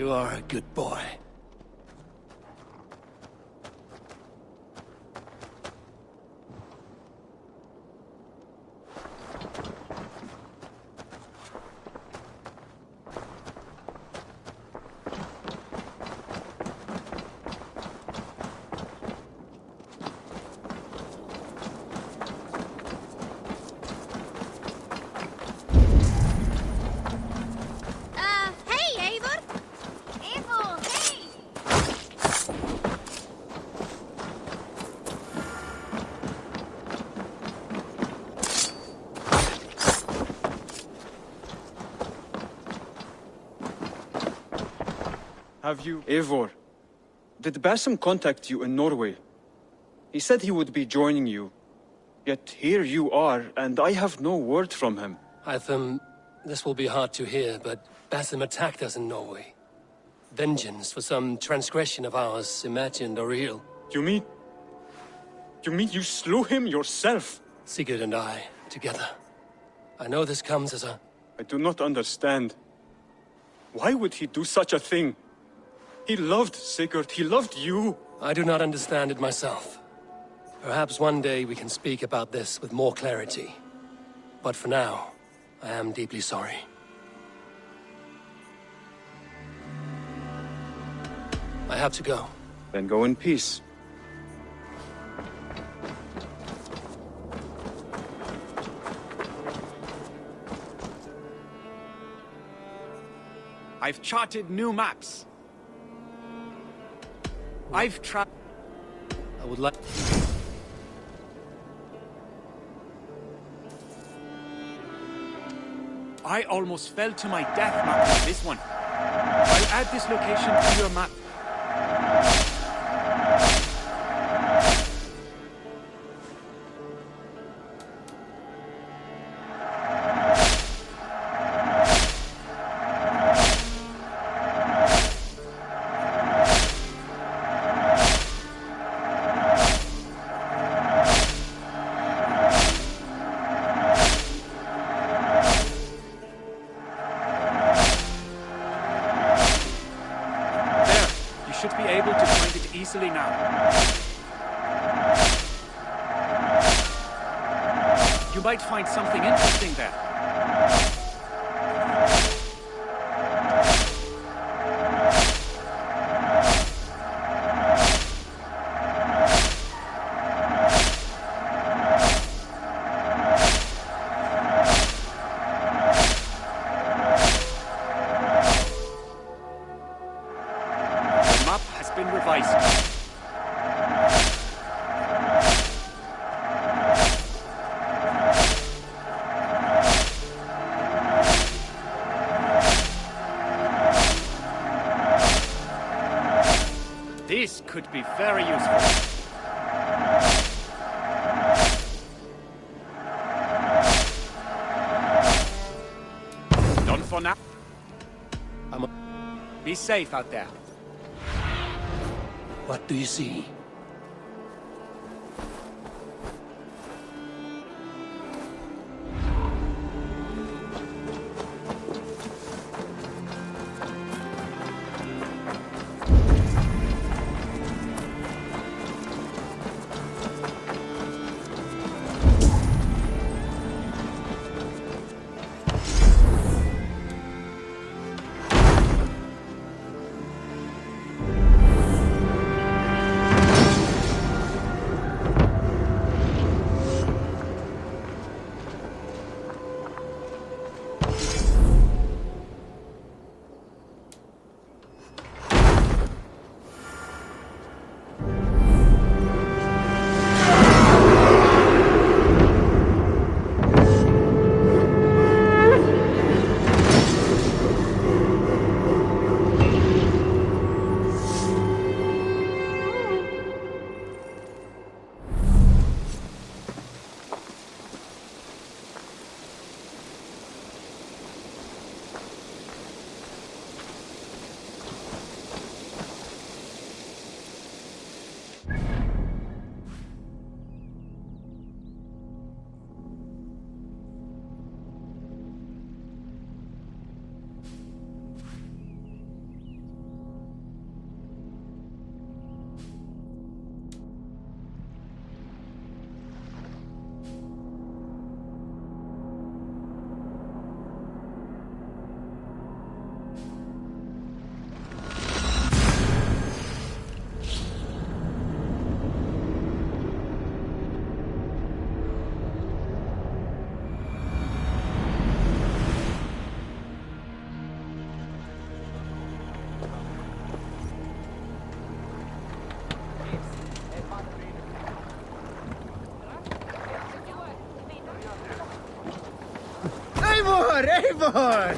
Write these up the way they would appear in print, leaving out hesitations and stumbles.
You are a good boy. Hey, Eivor! Eivor, hey! Have you... Eivor, did Basim contact you in Norway? He said he would be joining you. Yet here you are, and I have no word from him. Hytham, this will be hard to hear, but Basim attacked us in Norway. Vengeance for some transgression of ours, imagined or real. You mean you slew him yourself? Sigurd and I, together. I know this comes as a... I do not understand. Why would he do such a thing? He loved Sigurd, he loved you. I do not understand it myself. Perhaps one day we can speak about this with more clarity. But for now, I am deeply sorry. I have to go. Then go in peace. I've charted new maps. I've tried. I would like... I almost fell to my death mapping this one. I'll add this location to your map. Should be able to find it easily now. You might find something interesting there. Been revised. This could be very useful. Done for now. Be safe out there. What do you see? Eivor! Eivor!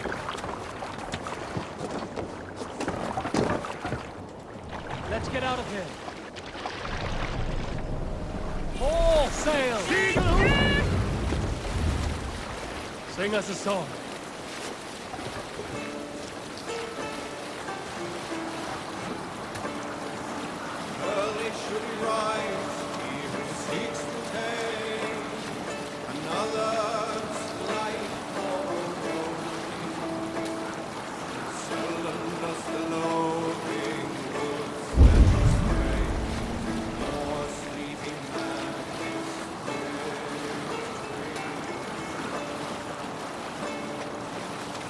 Let's get out of here. All sail! Sing us a song. Early should he rise, he who seeks to take another's life for seldom does the loathing woods let us pray, nor sleeping man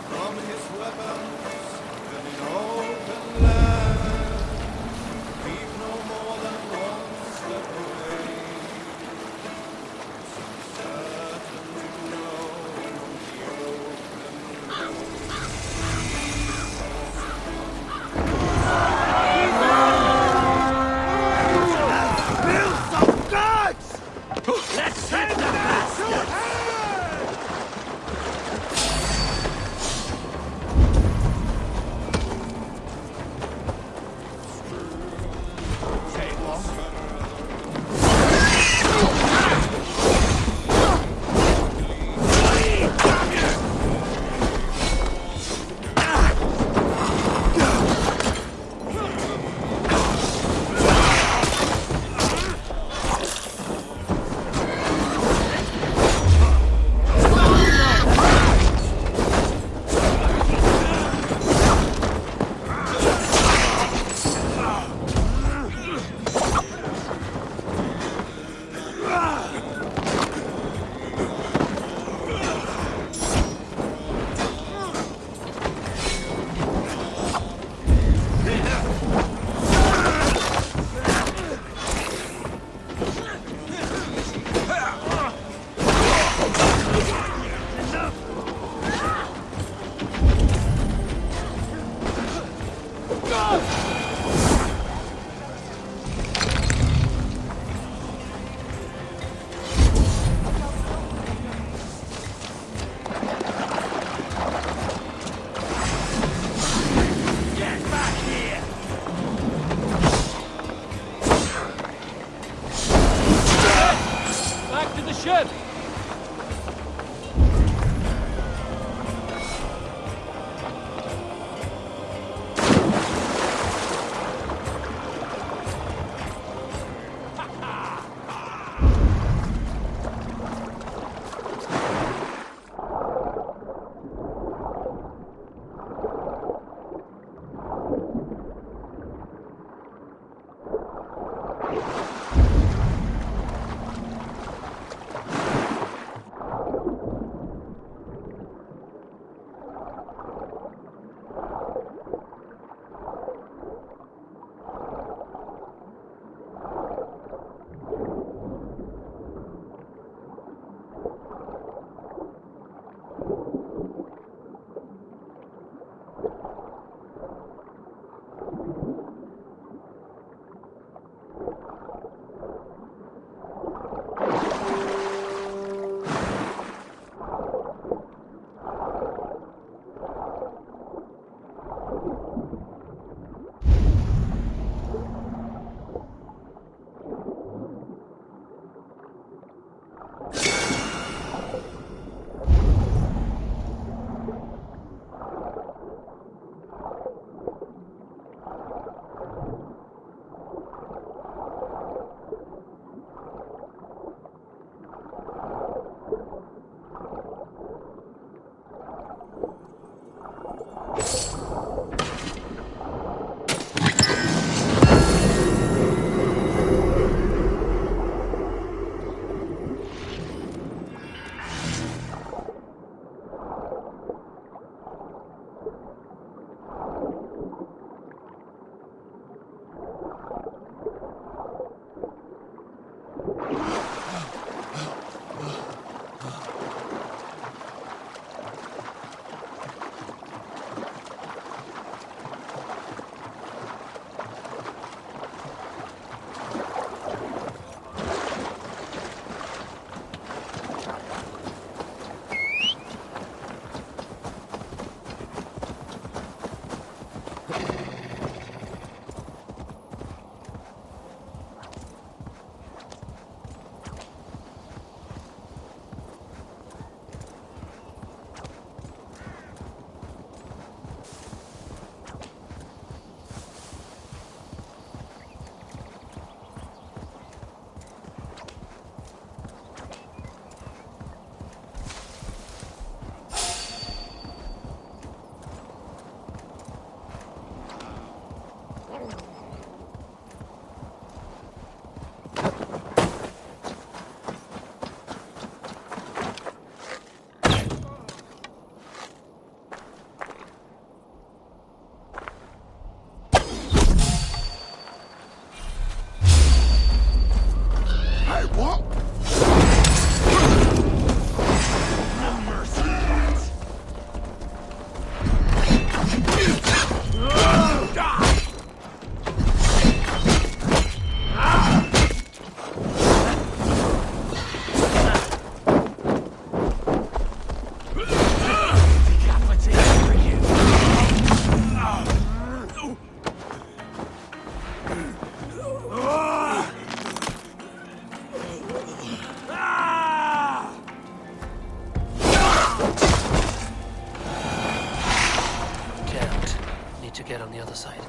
from his weapons and in open land. Keep no more than one step away. Certain to know the open Let's hit the bastard! Say it long. Get back here! Back to the ship! the other side.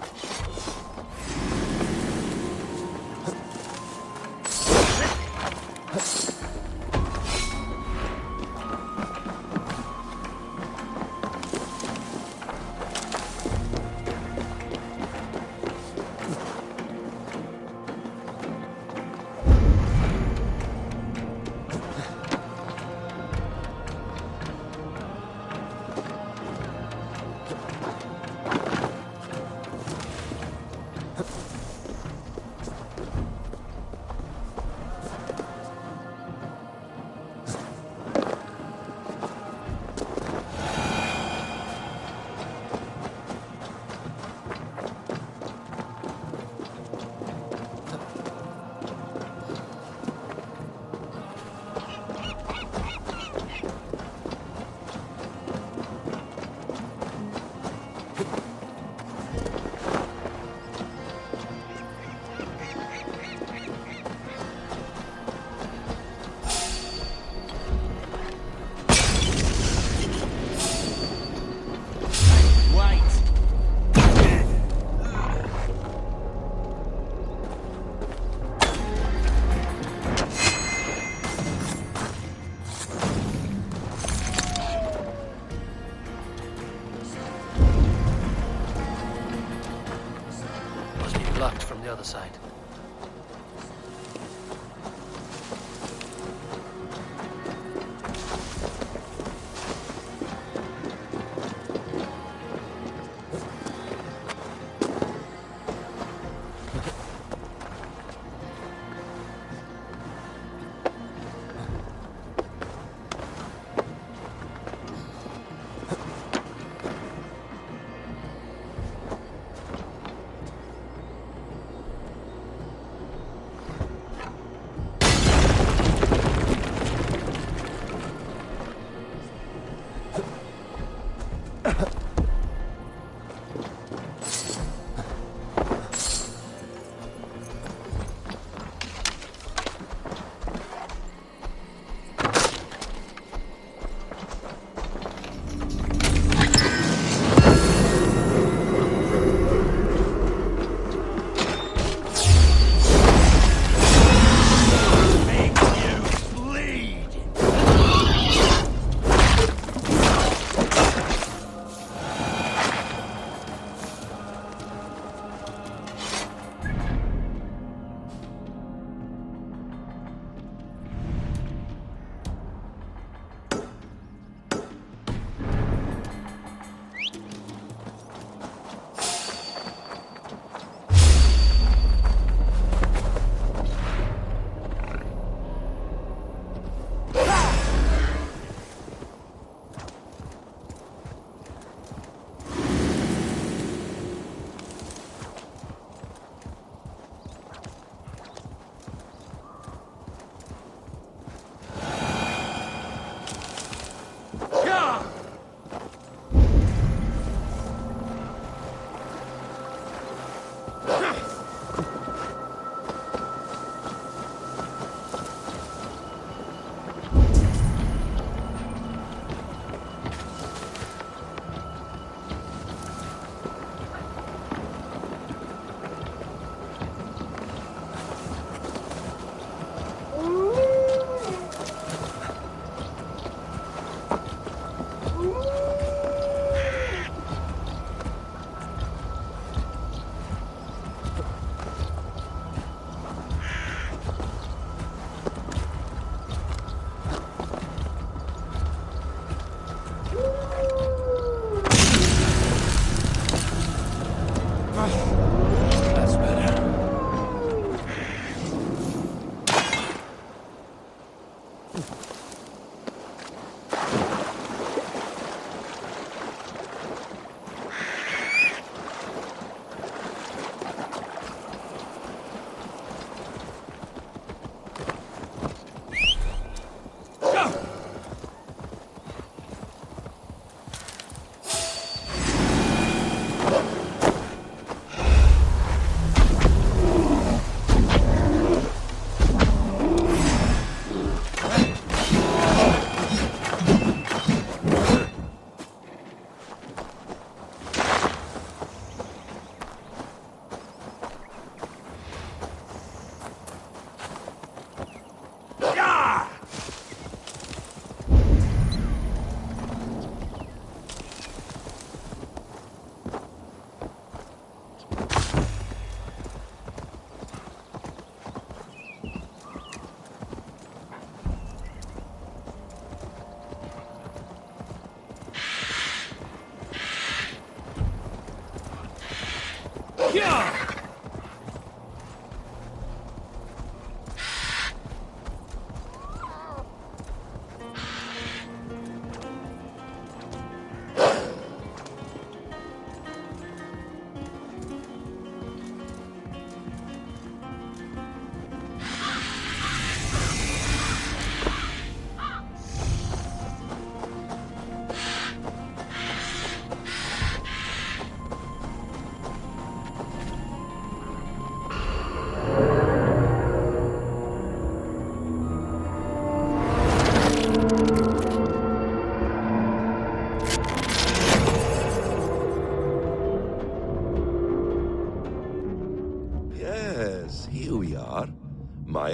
Blocked from the other side.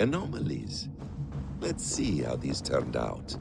anomalies. Let's see how these turned out.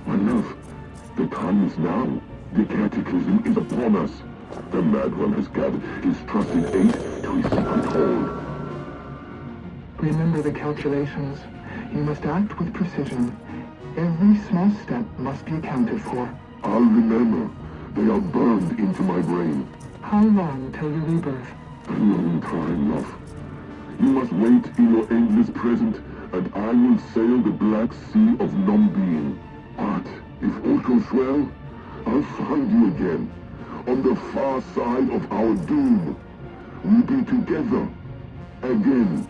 Enough. The time is now. The cataclysm is upon us. The Mad One has gathered his trusted aid to his secret hold. Remember the calculations. You must act with precision. Every small step must be accounted for. I'll remember. They are burned into my brain. How long till your rebirth? A long time, love. You must wait in your endless present, and I will sail the black sea of non-being. But if all goes well, I'll find you again, on the far side of our doom. We'll be together, again.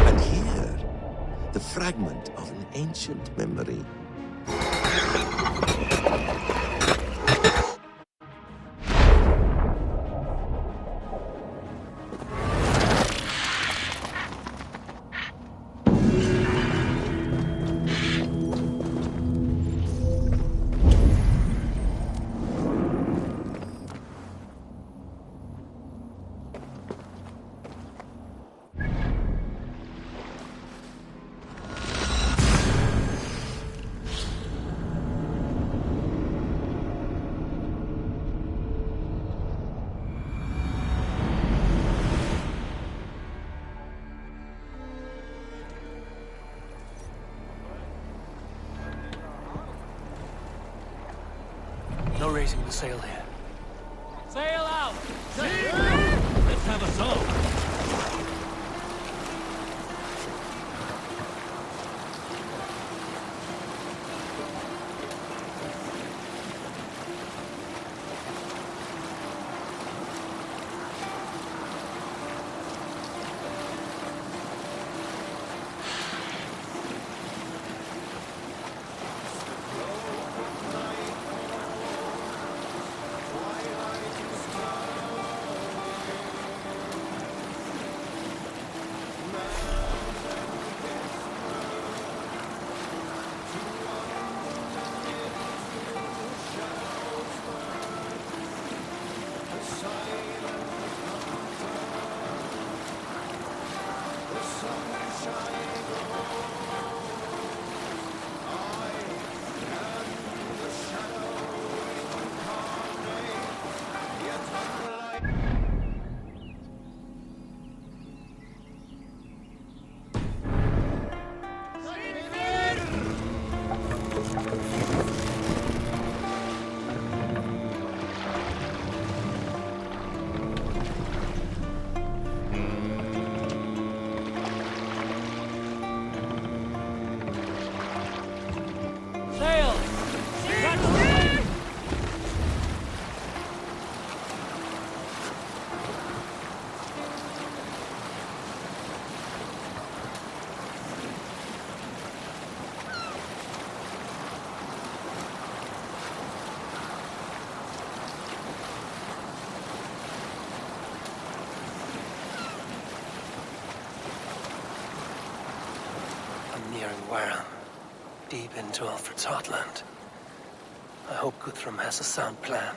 And here, the fragment of an ancient memory. No raising the sail here. Sail out! Let's have a song. Nearing Wareham, deep into Alfred's heartland. I hope Guthrum has a sound plan.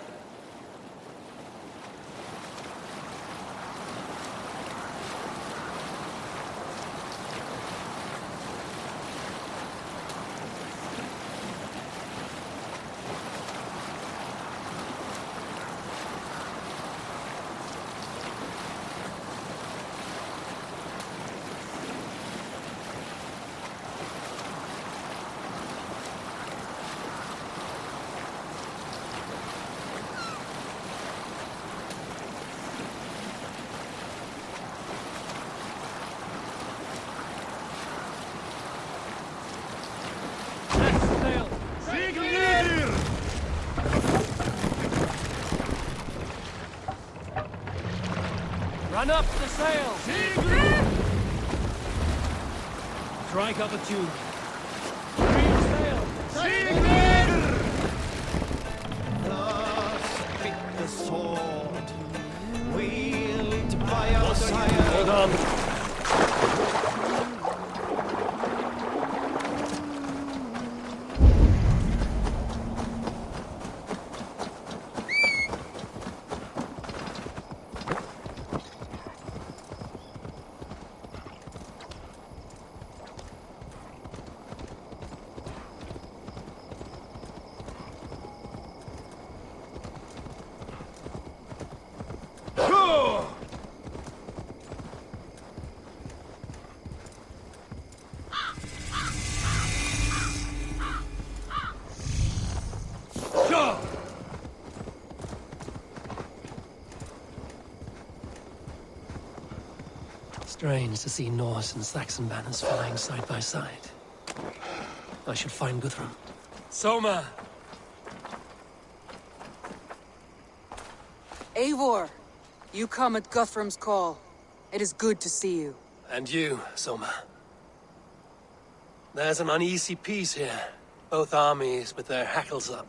Run up the sail! Strike up a tune. Reef sail! Thus pick the sword, wielded by our sire. Hold on. Strange to see Norse and Saxon banners flying side by side. I should find Guthrum. Soma! Eivor, you come at Guthrum's call. It is good to see you. And you, Soma. There's an uneasy peace here. Both armies with their hackles up.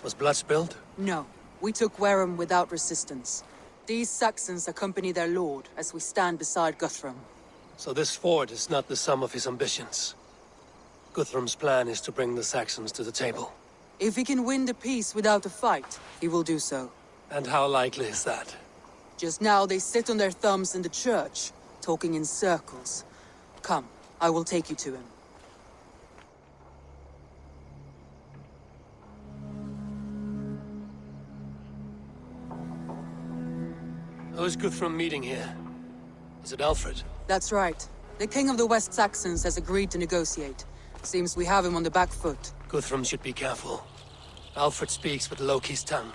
Was blood spilled? No, we took Wareham without resistance. These Saxons accompany their lord as we stand beside Guthrum. So this fort is not the sum of his ambitions. Guthrum's plan is to bring the Saxons to the table. If he can win the peace without a fight, he will do so. And how likely is that? Just now they sit on their thumbs in the church, talking in circles. Come, I will take you to him. Who's Guthrum meeting here? Is it Alfred? That's right. The king of the West Saxons has agreed to negotiate. Seems we have him on the back foot. Guthrum should be careful. Alfred speaks with Loki's tongue.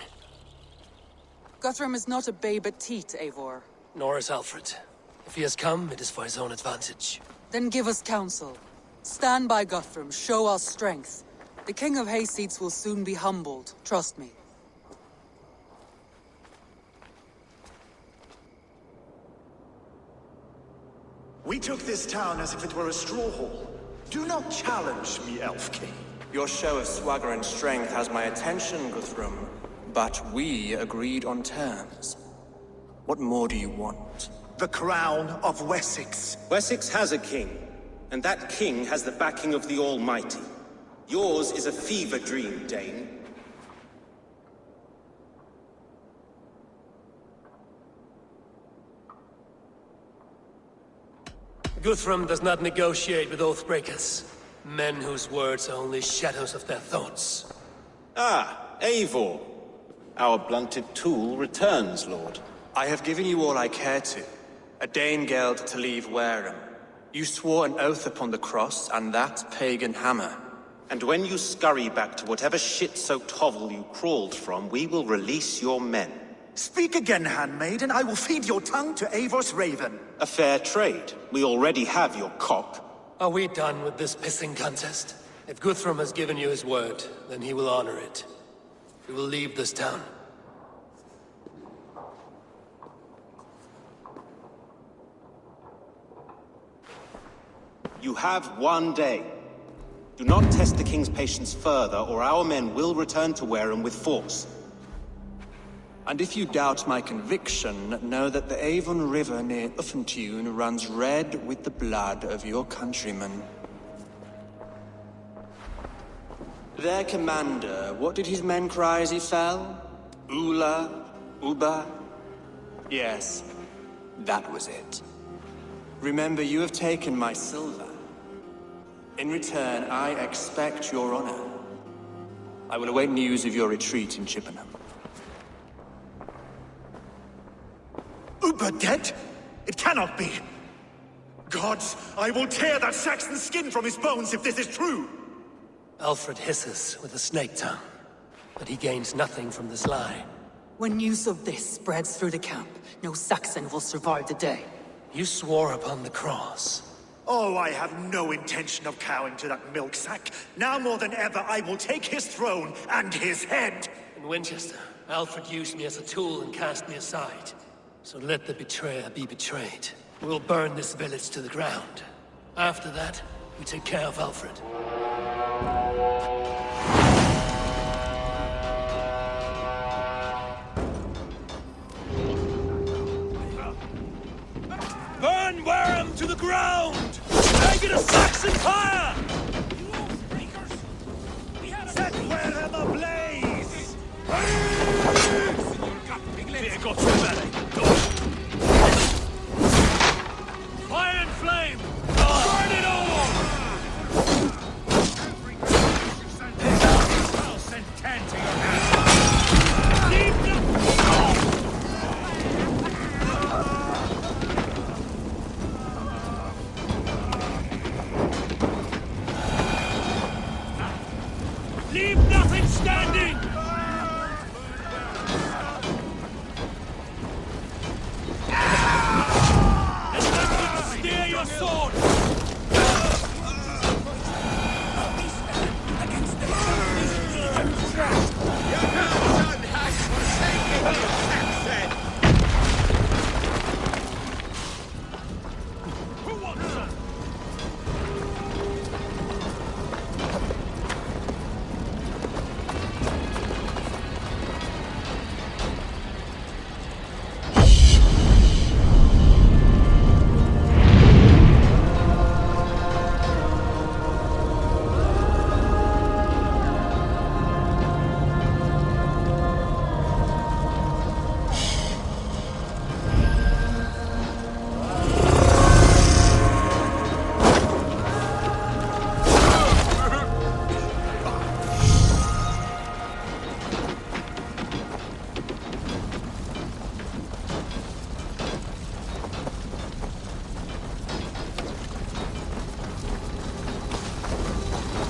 Guthrum is not a babe at teat, Eivor. Nor is Alfred. If he has come, it is for his own advantage. Then give us counsel. Stand by Guthrum, show our strength. The king of Hayseeds will soon be humbled, trust me. We took this town as if it were a straw hall. Do not challenge me, Elf King. Your show of swagger and strength has my attention, Guthrum. But we agreed on terms. What more do you want? The crown of Wessex. Wessex has a king, and that king has the backing of the Almighty. Yours is a fever dream, Dane. Guthrum does not negotiate with oathbreakers. Men whose words are only shadows of their thoughts. Ah, Eivor. Our blunted tool returns, Lord. I have given you all I care to. A Danegeld to leave Wareham. You swore an oath upon the cross, and that pagan hammer. And when you scurry back to whatever shit-soaked hovel you crawled from, we will release your men. Speak again, handmaid, and I will feed your tongue to Eivor's raven. A fair trade. We already have your cock. Are we done with this pissing contest? If Guthrum has given you his word, then he will honor it. We will leave this town. You have one day. Do not test the king's patience further, or our men will return to Wareham with force. And if you doubt my conviction, know that the Avon River near Uffentune runs red with the blood of your countrymen. Their commander, what did his men cry as he fell? Ula? Uba? Yes, that was it. Remember, you have taken my silver. In return, I expect your honor. I will await news of your retreat in Chippenham. Uber dead? It cannot be. Gods, I will tear that Saxon skin from his bones if this is true. Alfred hisses with a snake tongue, but he gains nothing from this lie. When news of this spreads through the camp, no Saxon will survive the day. You swore upon the cross. Oh, I have no intention of cowing to that milk sack. Now more than ever, I will take his throne and his head. In Winchester, Alfred used me as a tool and cast me aside. So let the betrayer be betrayed. We'll burn this village to the ground. After that, we take care of Alfred. Burn Wareham to the ground! Make it a Saxon fire! Set Wareham ablaze! Fire and flame! Burn it all! I'll send 10 to your house. Leave them! Leave nothing standing! It's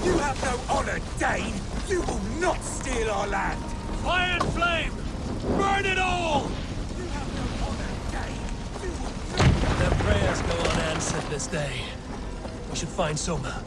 You have no honor, Dane! You will not steal our land! Fire and flame! Burn it all! You have no honor, Dane! You will not... Their prayers go unanswered this day. We should find Soma.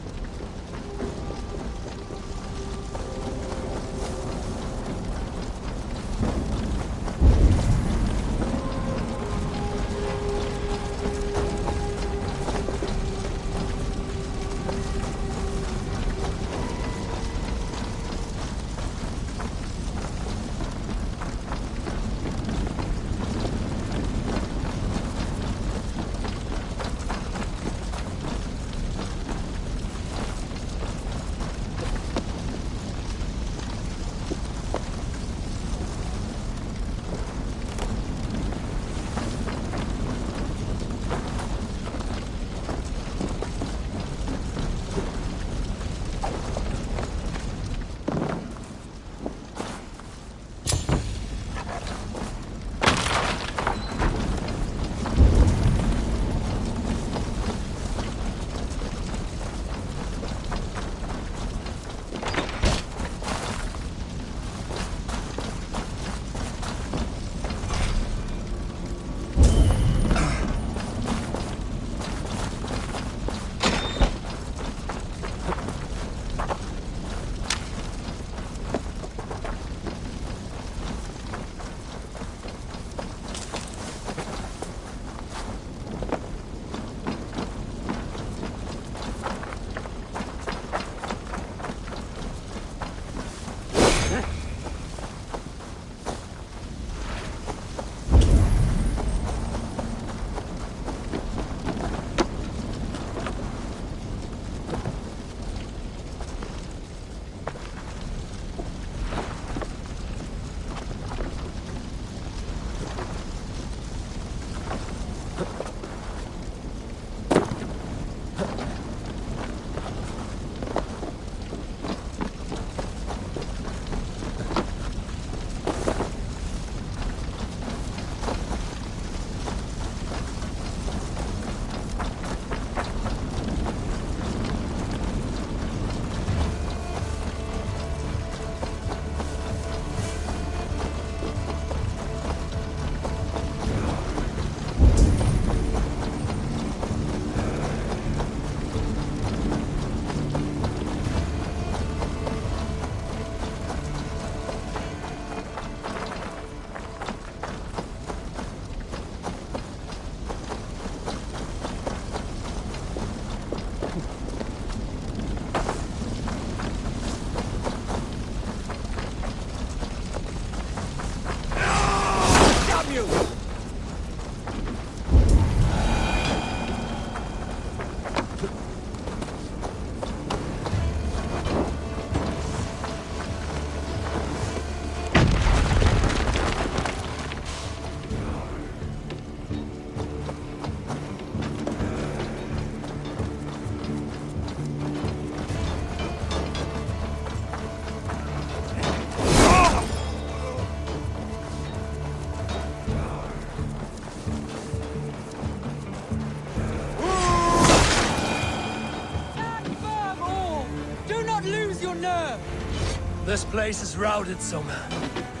This place is routed, Soma.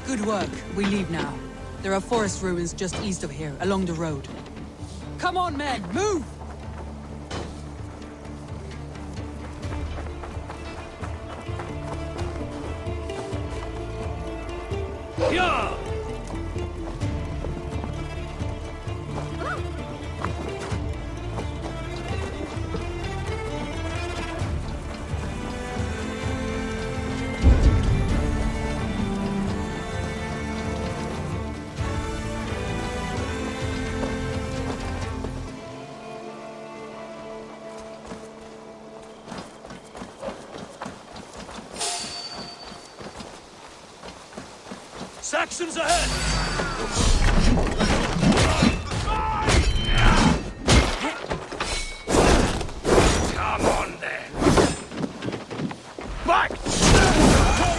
Good work. We leave now. There are forest ruins just east of here, along the road. Come on, men! Move! Yeah! Saxons ahead! Come on, then! Back!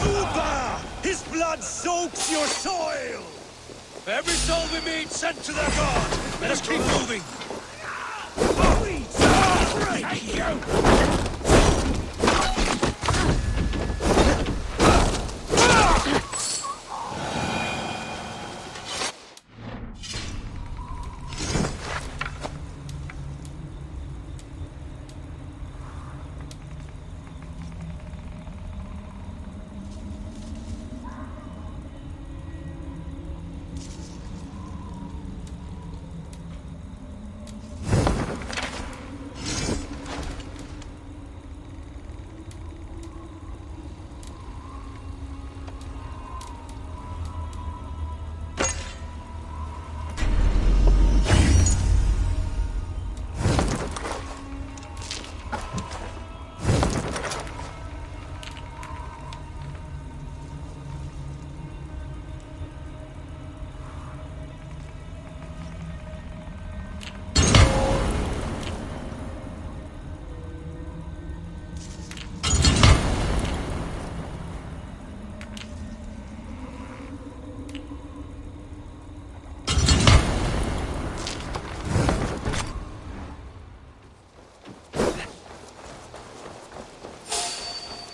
Uba! His blood soaks your soil! Every soul we meet sent to their god! Let us keep moving! Right, you!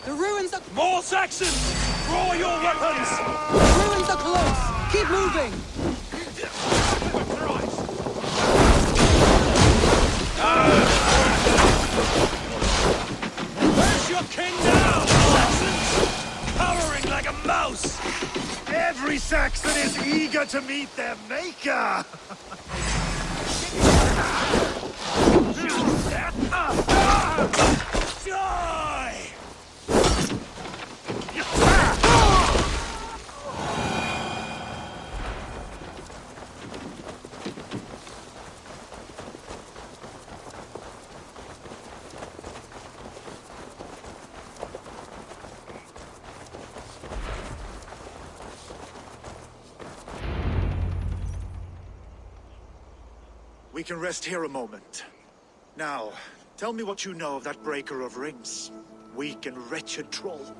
The ruins are... More Saxons! Draw your weapons! The ruins are close! Keep moving! Where's your king now, Saxons? Cowering like a mouse! Every Saxon is eager to meet their maker! Die! We can rest here a moment. Now, tell me what you know of that breaker of rings. Weak and wretched troll.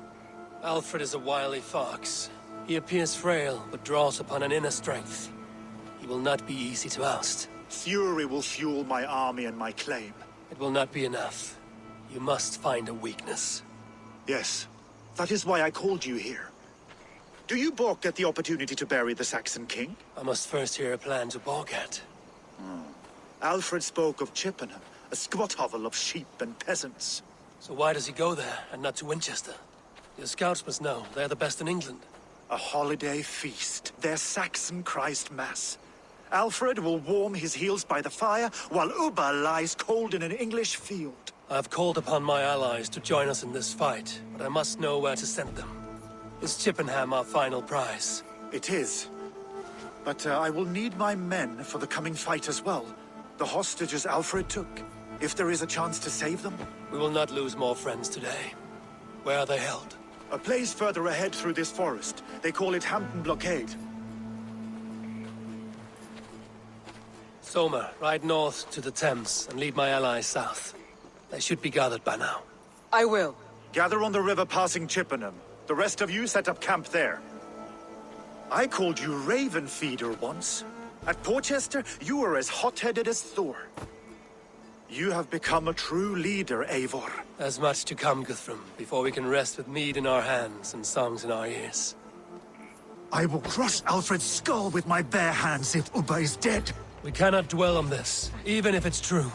Alfred is a wily fox. He appears frail, but draws upon an inner strength. He will not be easy to oust. Fury will fuel my army and my claim. It will not be enough. You must find a weakness. Yes, that is why I called you here. Do you balk at the opportunity to bury the Saxon king? I must first hear a plan to balk at. Alfred spoke of Chippenham, a squat hovel of sheep and peasants. So why does he go there, and not to Winchester? Your scouts must know. They're the best in England. A holiday feast, their Saxon Christ Mass. Alfred will warm his heels by the fire, while Uba lies cold in an English field. I've called upon my allies to join us in this fight, but I must know where to send them. Is Chippenham our final prize? It is. But I will need my men for the coming fight as well. The hostages Alfred took. If there is a chance to save them. We will not lose more friends today. Where are they held? A place further ahead through this forest. They call it Hampton Blockade. Soma, ride north to the Thames and lead my allies south. They should be gathered by now. I will. Gather on the river passing Chippenham. The rest of you set up camp there. I called you Raven Feeder once. At Porchester, you were as hot-headed as Thor. You have become a true leader, Eivor. There's much to come, Guthrum, before we can rest with mead in our hands and songs in our ears. I will crush Alfred's skull with my bare hands if Uba is dead. We cannot dwell on this, even if it's true.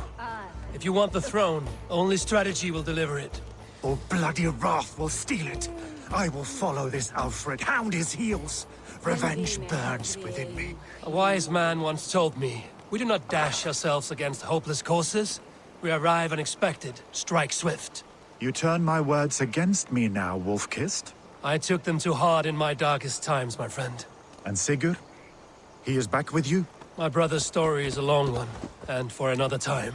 If you want the throne, only strategy will deliver it. Or bloody wrath will steal it. I will follow this Alfred, hound his heels. Revenge burns within me. A wise man once told me, we do not dash ourselves against hopeless courses. We arrive unexpected, strike swift. You turn my words against me now, Wolf-Kissed? I took them too hard in my darkest times, my friend. And Sigurd? He is back with you? My brother's story is a long one, and for another time.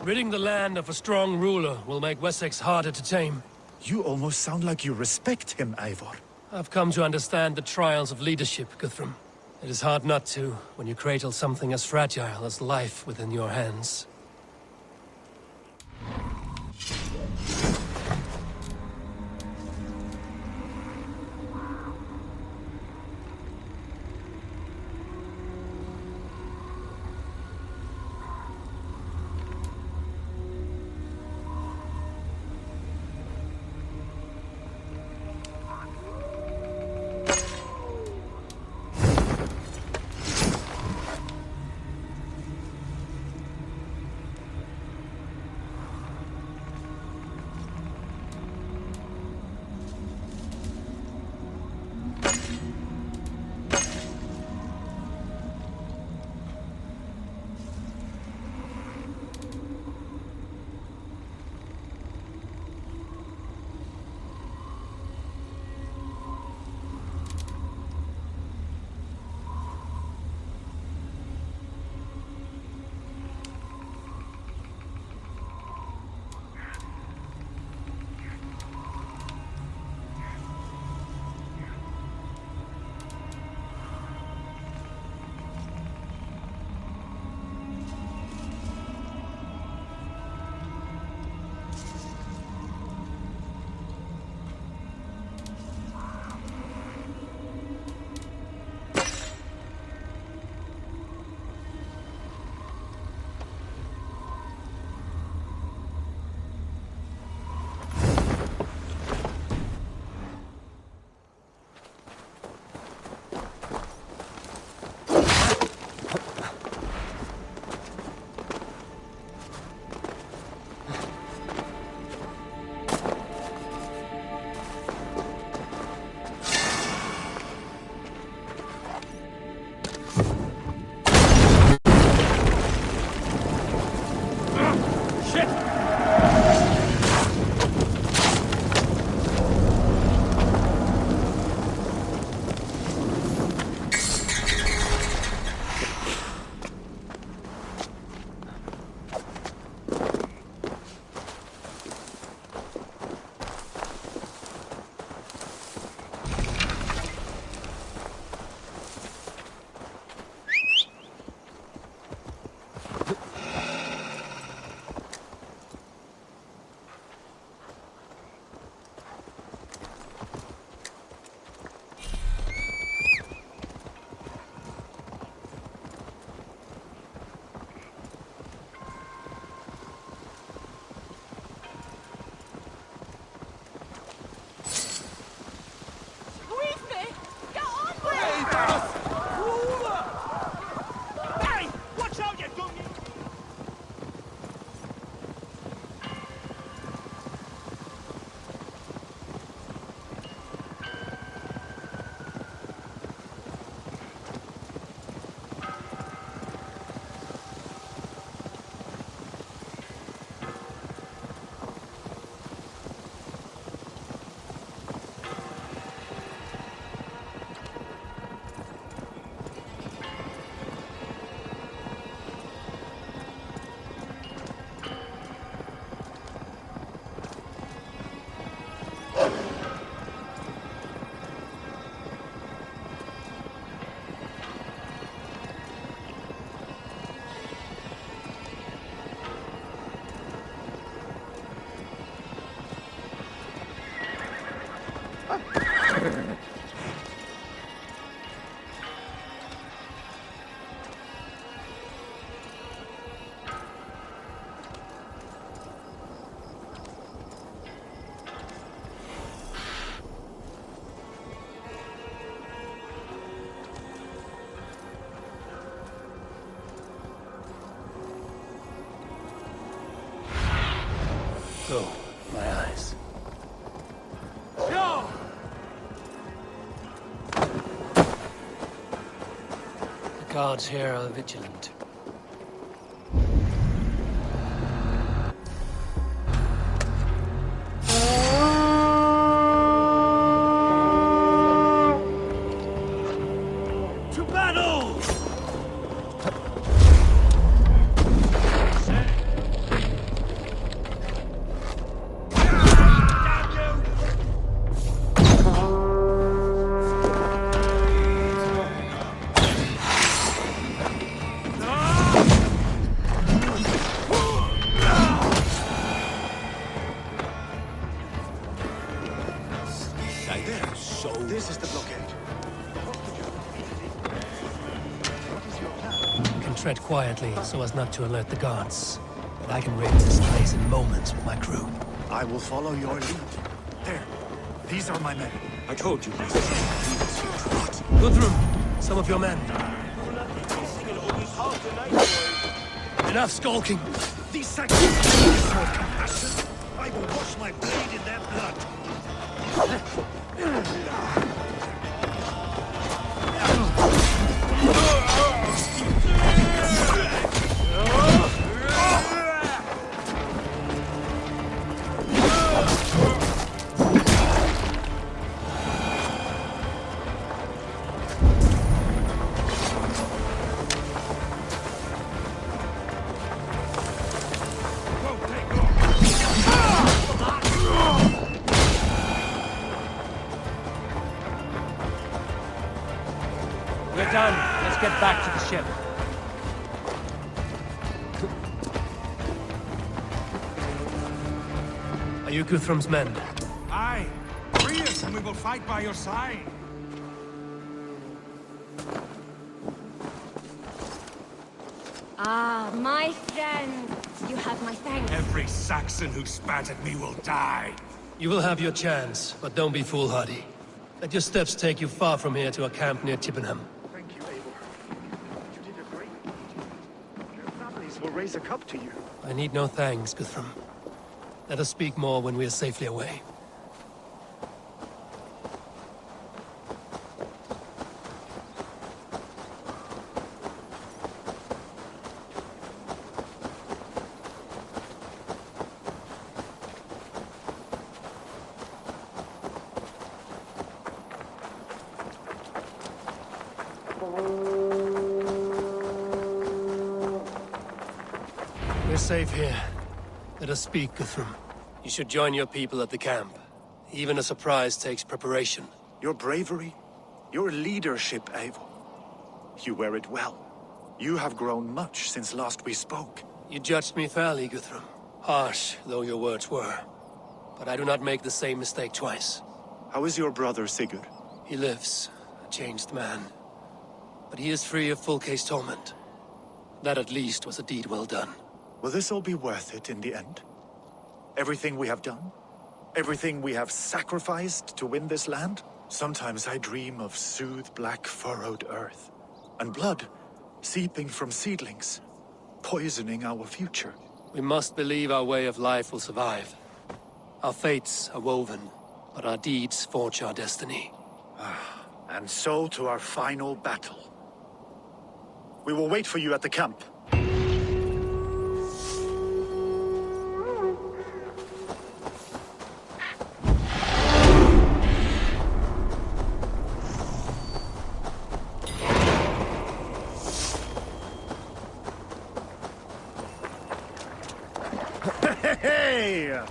Ridding the land of a strong ruler will make Wessex harder to tame. You almost sound like you respect him, Eivor. I've come to understand the trials of leadership, Guthrum. It is hard not to, when you cradle something as fragile as life within your hands. Oh, my eyes. No! The guards here are vigilant. To battle! This is the blockade. You can tread quietly so as not to alert the guards. But I can raid this place in moments with my crew. I will follow your lead. There. These are my men. I told you. Guthrum, some of your men. Enough skulking. These sacrifices deserve compassion. I will wash my blade in their blood. We're done. Let's get back to the ship. Are you Guthrum's men? Aye. Free us and we will fight by your side. Ah, my friend. You have my thanks. Every Saxon who spat at me will die. You will have your chance, but don't be foolhardy. Let your steps take you far from here to a camp near Chippenham. Thank you, Eivor. You did a great deed. Your families will raise a cup to you. I need no thanks, Guthrum. Let us speak more when we are safely away. We're safe here. Let us speak, Guthrum. You should join your people at the camp. Even a surprise takes preparation. Your bravery, your leadership, Eivor. You wear it well. You have grown much since last we spoke. You judged me fairly, Guthrum. Harsh though your words were. But I do not make the same mistake twice. How is your brother, Sigurd? He lives, a changed man. But he is free of full case torment. That at least was a deed well done. Will this all be worth it in the end? Everything we have done? Everything we have sacrificed to win this land? Sometimes I dream of soothed black furrowed earth. And blood seeping from seedlings, poisoning our future. We must believe our way of life will survive. Our fates are woven, but our deeds forge our destiny. And so to our final battle. We will wait for you at the camp. Hey!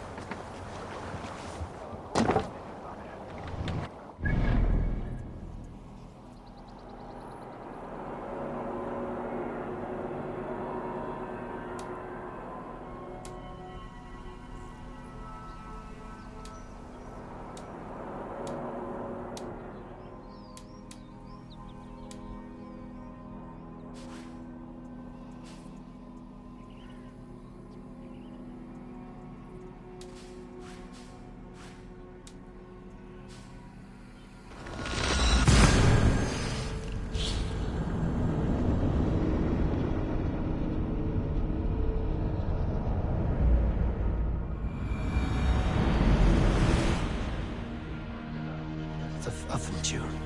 twelfth of June.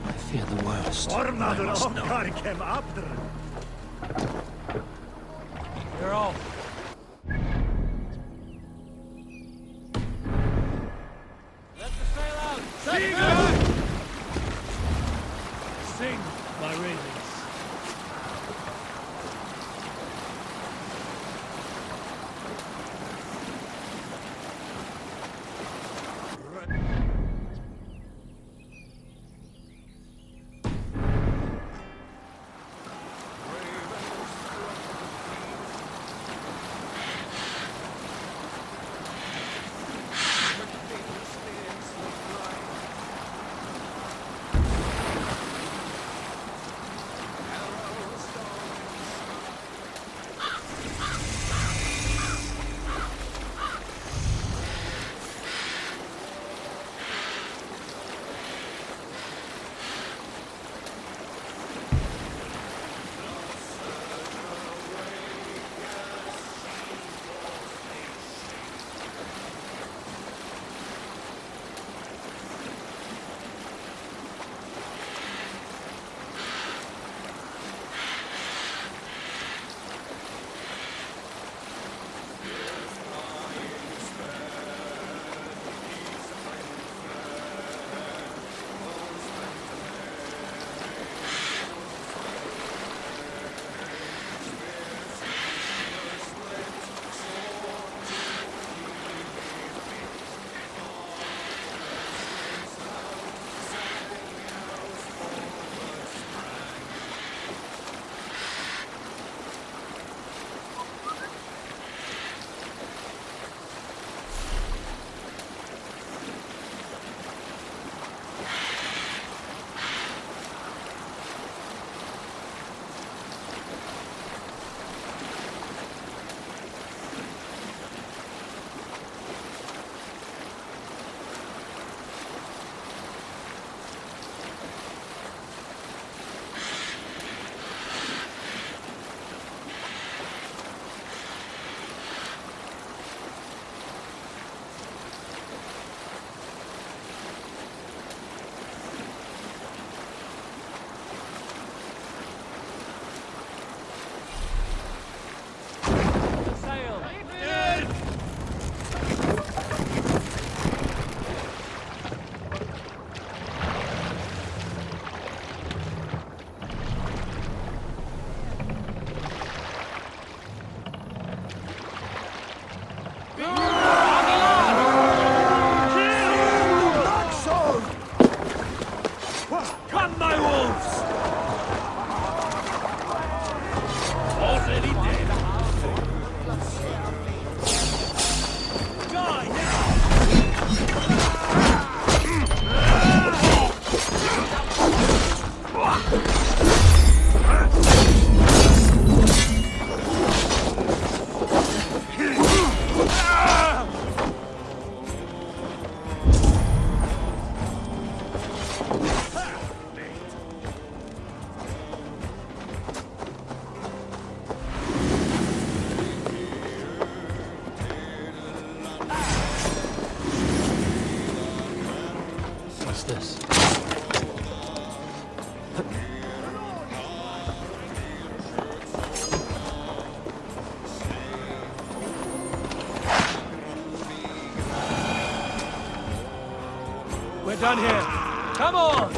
I fear the worst. I must know. You're all. Let the sail out! Sing, my ravens. This. We're done here. Come on!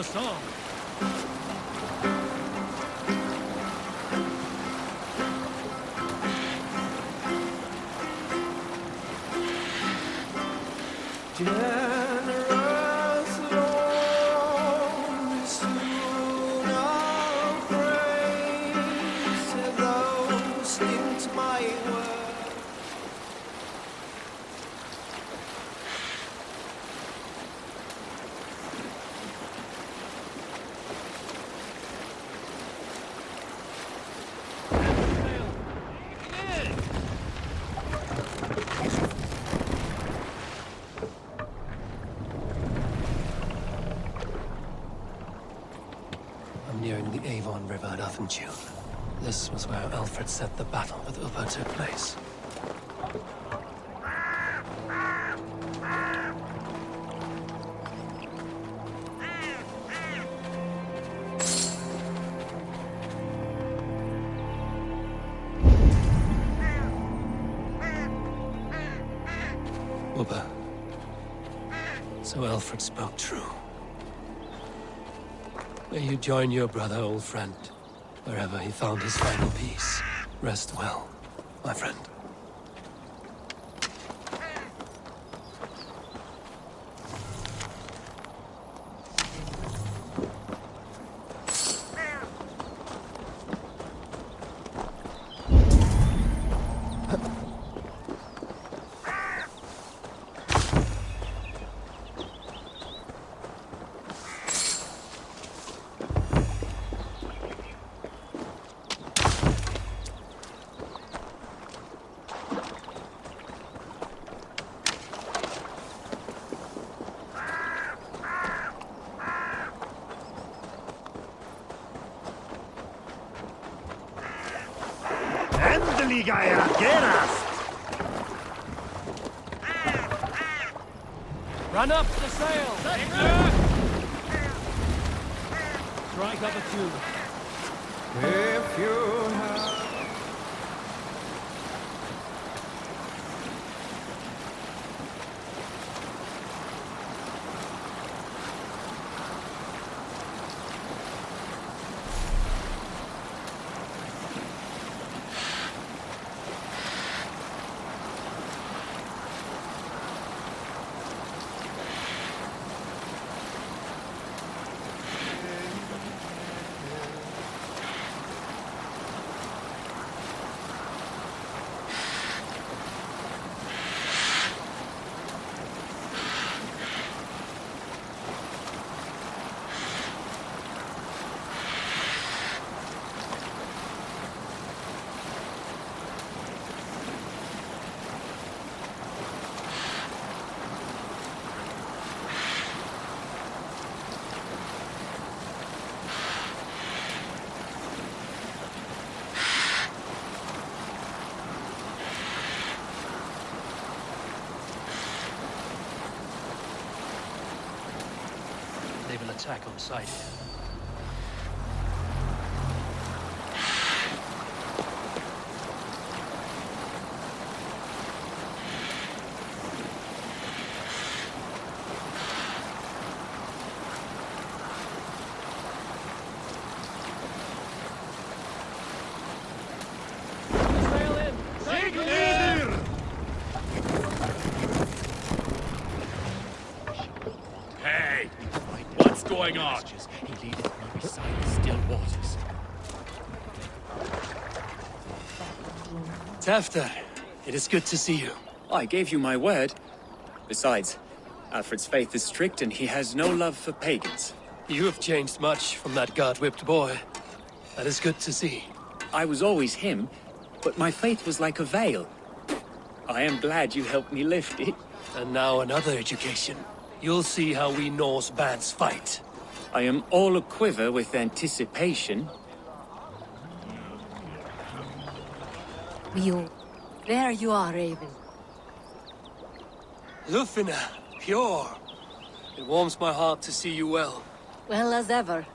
song. Generous Lord, soon I'll praise those into my word. I'm nearing the Eivor River at Athenjune. This was where Alfred said the battle with Uba took place. Uba. So Alfred spoke true. May you join your brother, old friend, wherever he found his final peace. Rest well, my friend. Endelig er jeg gerast! Run up the sail! Strike up a tune. If you have They will attack on sight. Hey! What's going on? He leadeth me beside the still waters. Tafter, it is good to see you. I gave you my word. Besides, Alfred's faith is strict and he has no love for pagans. You have changed much from that god-whipped boy. That is good to see. I was always him, but my faith was like a veil. I am glad you helped me lift it. And now another education. You'll see how we Norse bands fight. I am all a-quiver with anticipation. There you are, Raven. Lufina, pure. It warms my heart to see you well. Well as ever.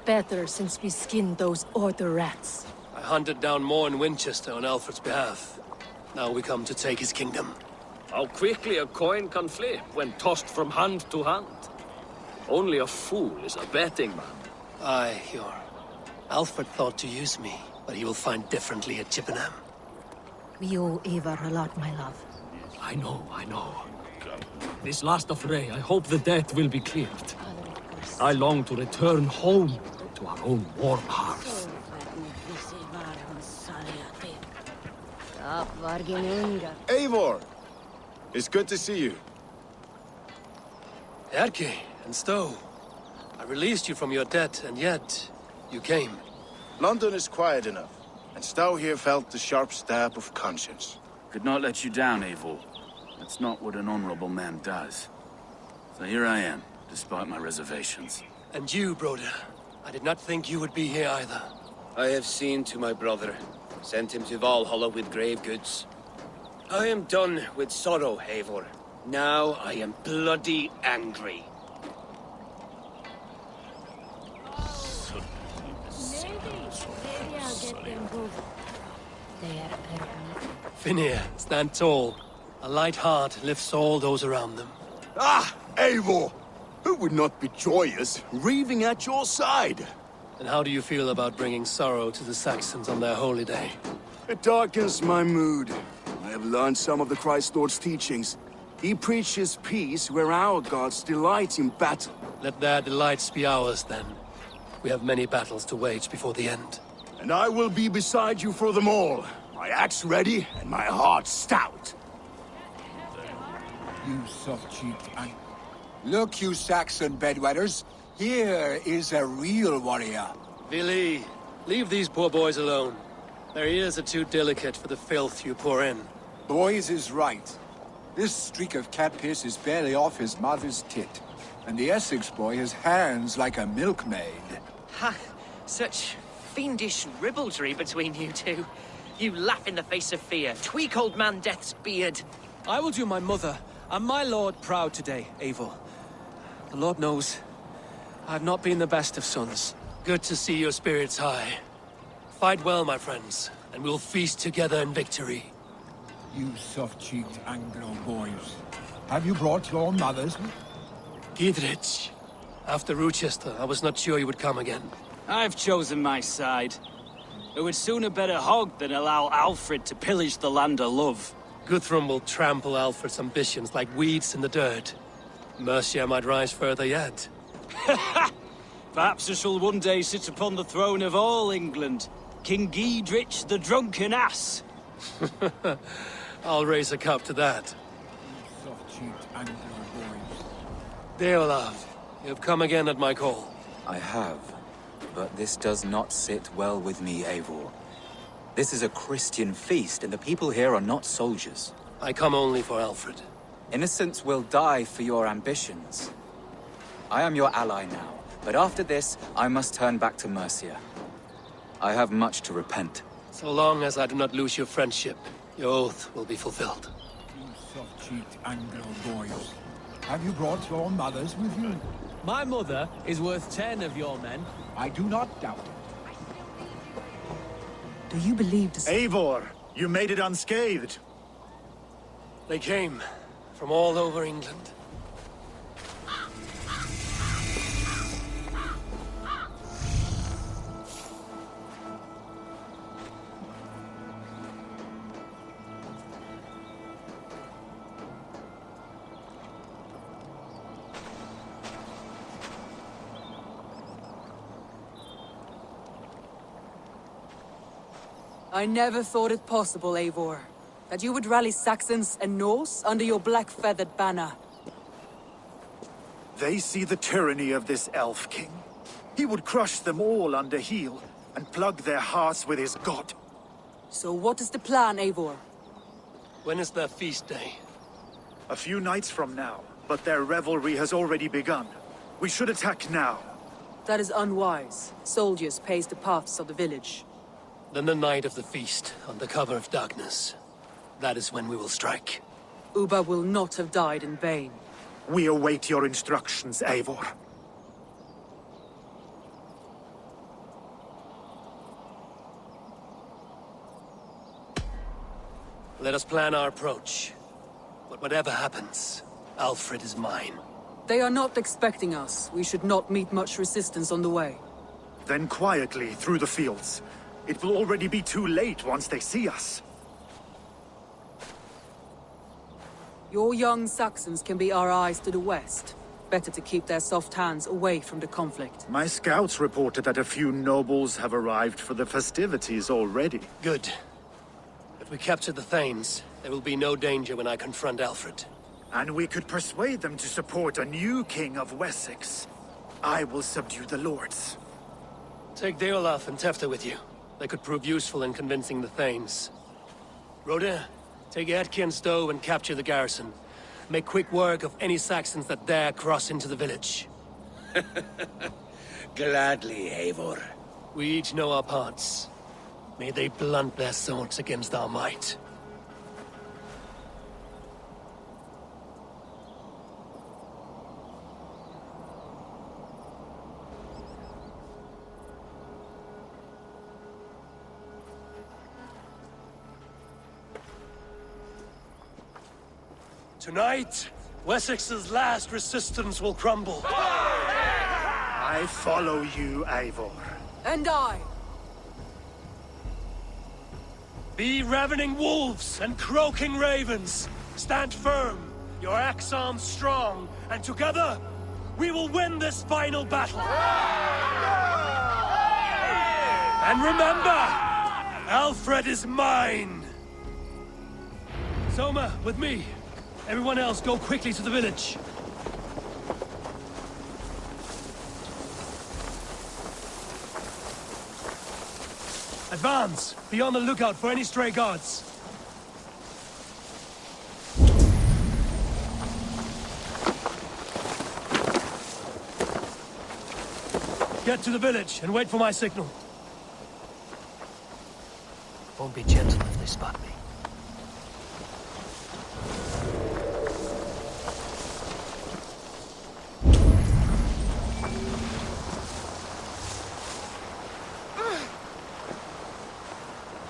Better since we skinned those Order rats. I hunted down more in Winchester on Alfred's behalf. Now we come to take his kingdom. How quickly a coin can flip when tossed from hand to hand. Only a fool is a betting man. Aye, Eivor. Alfred thought to use me, but he will find differently at Chippenham. We owe Eivor a lot, my love. I know. This last affray, I hope the debt will be cleared. I long to return home to our own warm hearth. Eivor! It's good to see you. Erke and Stowe. I released you from your debt, and yet you came. London is quiet enough, and Stowe here felt the sharp stab of conscience. Could not let you down, Eivor. That's not what an honorable man does. So here I am, despite my reservations. And you, Broder. I did not think you would be here either. I have seen to my brother, sent him to Valhalla with grave goods. I am done with sorrow, Eivor. Now I am bloody angry. Finir, stand tall. A light heart lifts all those around them. Ah, Eivor! Who would not be joyous, raving at your side? And how do you feel about bringing sorrow to the Saxons on their holy day? It darkens my mood. I have learned some of the Christ Lord's teachings. He preaches peace where our gods delight in battle. Let their delights be ours, then. We have many battles to wage before the end. And I will be beside you for them all. My axe ready and my heart stout. You soft-cheeked and... Look, you Saxon bedwetters. Here is a real warrior. Vili, leave these poor boys alone. Their ears are too delicate for the filth you pour in. Boys is right. This streak of cat piss is barely off his mother's tit. And the Essex boy has hands like a milkmaid. Ha! Such fiendish ribaldry between you two. You laugh in the face of fear, tweak old man Death's beard. I will do my mother and my lord proud today, Eivor. The Lord knows, I've not been the best of sons. Good to see your spirits high. Fight well, my friends, and we'll feast together in victory. You soft-cheeked Anglo boys. Have you brought your mothers? Gidrich. After Rochester, I was not sure you would come again. I've chosen my side. It would sooner bet a hog than allow Alfred to pillage the land of love. Guthrum will trample Alfred's ambitions like weeds in the dirt. Mercia might rise further yet. Perhaps I shall one day sit upon the throne of all England. King Giedrich the drunken ass. I'll raise a cup to that. Soft-cheeked Anglo boys. Deolav, you have come again at my call. I have, but this does not sit well with me, Eivor. This is a Christian feast, and the people here are not soldiers. I come only for Alfred. Innocents will die for your ambitions. I am your ally now, but after this, I must turn back to Mercia. I have much to repent. So long as I do not lose your friendship, your oath will be fulfilled. You soft-cheeked Anglo boys. Have you brought your mothers with you? My mother is worth 10 of your men. I do not doubt it. Do you believe this? Eivor, you made it unscathed. They came from all over England. I never thought it possible, Eivor, that you would rally Saxons and Norse under your black-feathered banner. They see the tyranny of this elf king. He would crush them all under heel and plug their hearts with his god. So what is the plan, Eivor? When is their feast day? A few nights from now, but their revelry has already begun. We should attack now. That is unwise. Soldiers pace the paths of the village. Then the night of the feast, under cover of darkness. That is when we will strike. Uba will not have died in vain. We await your instructions, Eivor. Let us plan our approach. But whatever happens, Alfred is mine. They are not expecting us. We should not meet much resistance on the way. Then quietly through the fields. It will already be too late once they see us. Your young Saxons can be our eyes to the west. Better to keep their soft hands away from the conflict. My scouts reported that a few nobles have arrived for the festivities already. Good. If we capture the Thanes, there will be no danger when I confront Alfred. And we could persuade them to support a new king of Wessex. I will subdue the lords. Take Deolaf and Tefta with you. They could prove useful in convincing the Thanes. Rhoda, take Etki and Stowe and capture the garrison. Make quick work of any Saxons that dare cross into the village. Gladly, Eivor. We each know our parts. May they blunt their swords against our might. Tonight, Wessex's last resistance will crumble. I follow you, Eivor. And I. Be ravening wolves and croaking ravens. Stand firm, your axe arms strong, and together, we will win this final battle. And remember, Alfred is mine. Soma, with me. Everyone else, go quickly to the village. Advance! Be on the lookout for any stray guards. Get to the village and wait for my signal. Won't be gentle if they spot me.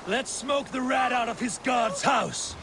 Let's smoke the rat out of his guard's house.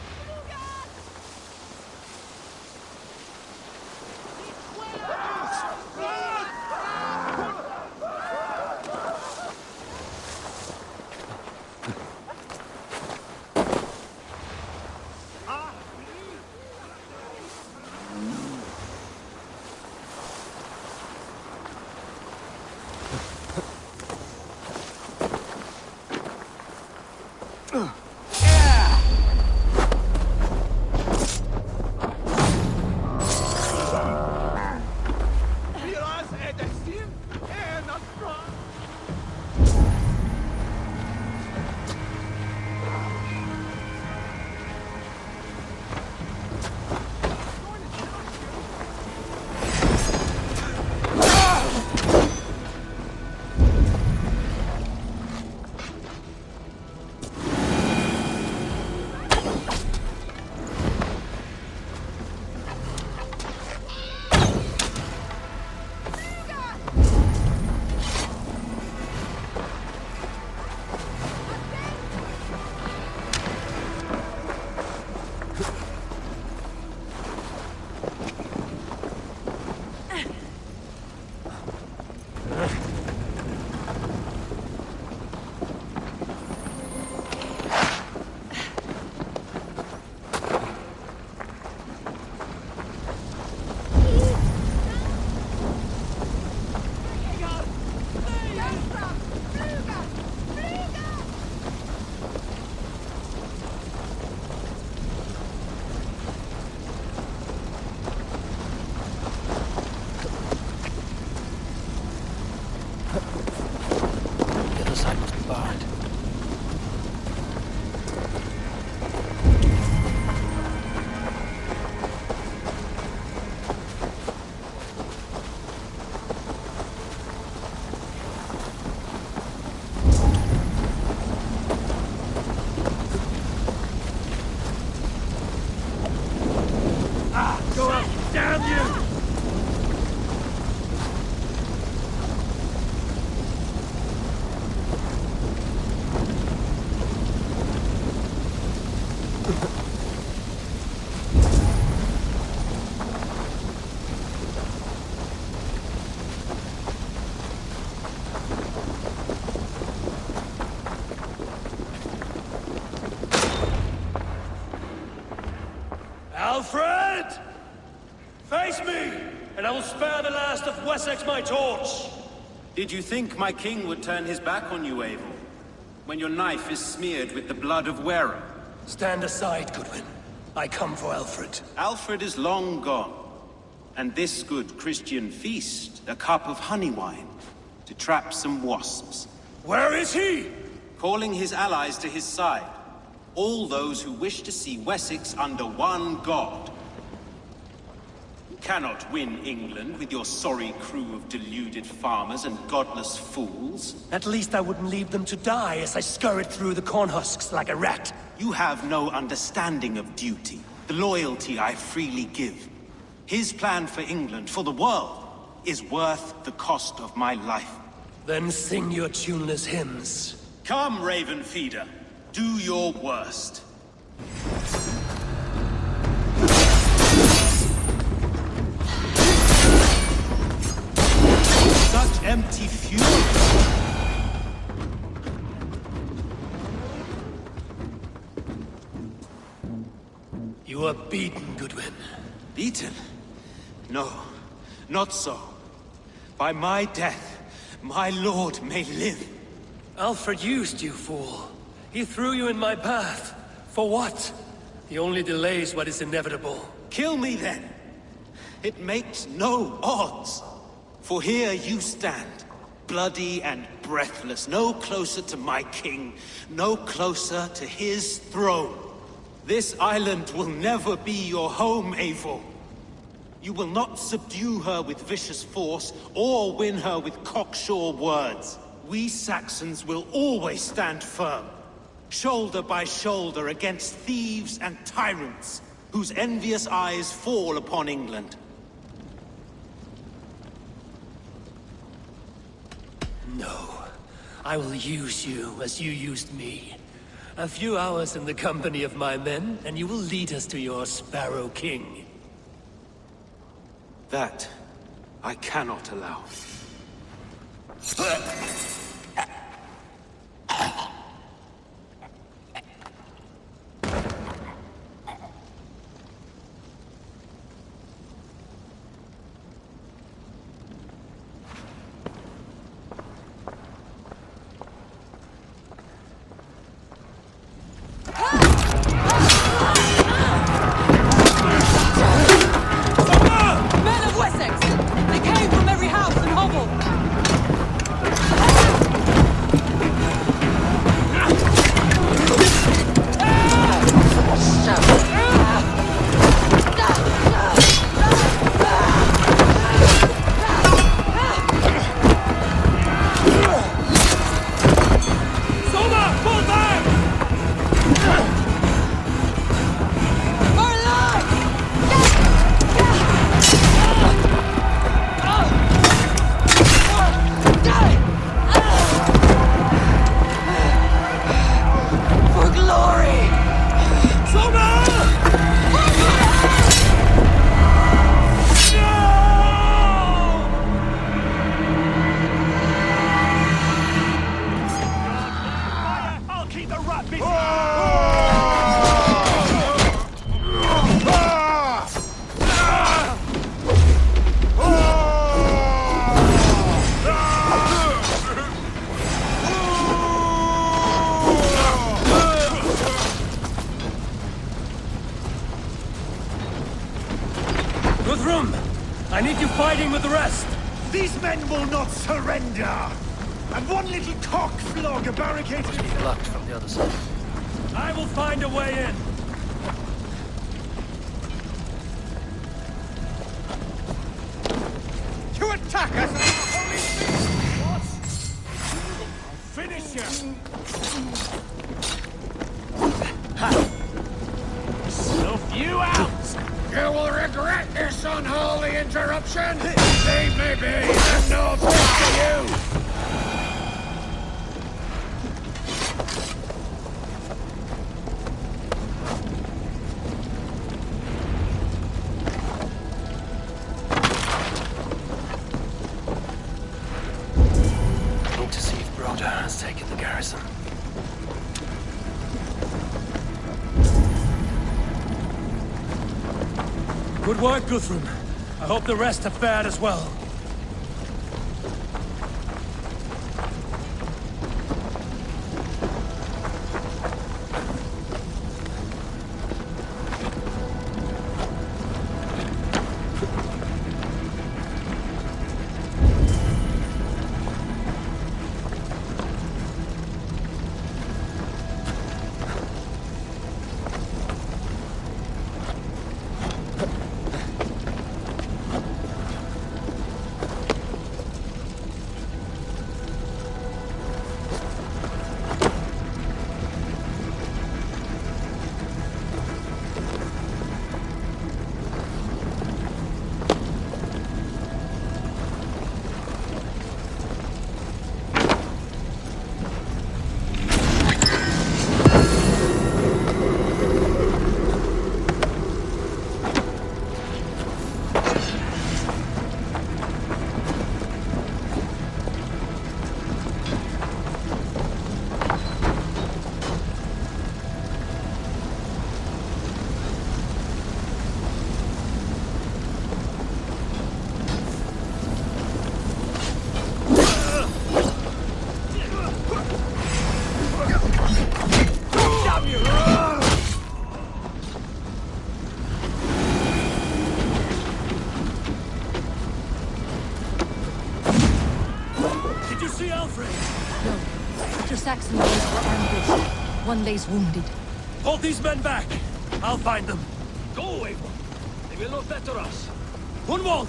Alfred! Face me, and I will spare the last of Wessex my torch! Did you think my king would turn his back on you, Eivor? When your knife is smeared with the blood of wearer? Stand aside, Goodwin. I come for Alfred. Alfred is long gone. And this good Christian feast, a cup of honey wine, to trap some wasps. Where is he? Calling his allies to his side. All those who wish to see Wessex under one god. You cannot win England with your sorry crew of deluded farmers and godless fools. At least I wouldn't leave them to die as I scurried through the corn husks like a rat. You have no understanding of duty, the loyalty I freely give. His plan for England, for the world, is worth the cost of my life. Then sing your tuneless hymns. Come, Raven Feeder. Do your worst. Such empty fury! You are beaten, Goodwin. Beaten? No, not so. By my death, my lord may live. Alfred used you, fool. He threw you in my path. For what? He only delays what is inevitable. Kill me then. It makes no odds. For here you stand, bloody and breathless, no closer to my king, no closer to his throne. This island will never be your home, Eivor. You will not subdue her with vicious force, or win her with cocksure words. We Saxons will always stand firm, shoulder by shoulder against thieves and tyrants, whose envious eyes fall upon England. No. I will use you as you used me. A few hours in the company of my men, and you will lead us to your Sparrow King. That I cannot allow. I need you fighting with the rest! These men will not surrender! And one little cockflogger barricaded... Blocked from the other side. I will find a way in! To attack us as the Holy Spirit! What? I'll finish you! Snuff you out! You will regret this unholy interruption! Leave me be, and no thanks to you! I need to see if Broda has taken the garrison. Good work, Guthrum. I hope the rest have fared as well. Saxon boys were ambushed. One lays wounded. Hold these men back! I'll find them. Go, Eivor. They will not better us. Gunwald!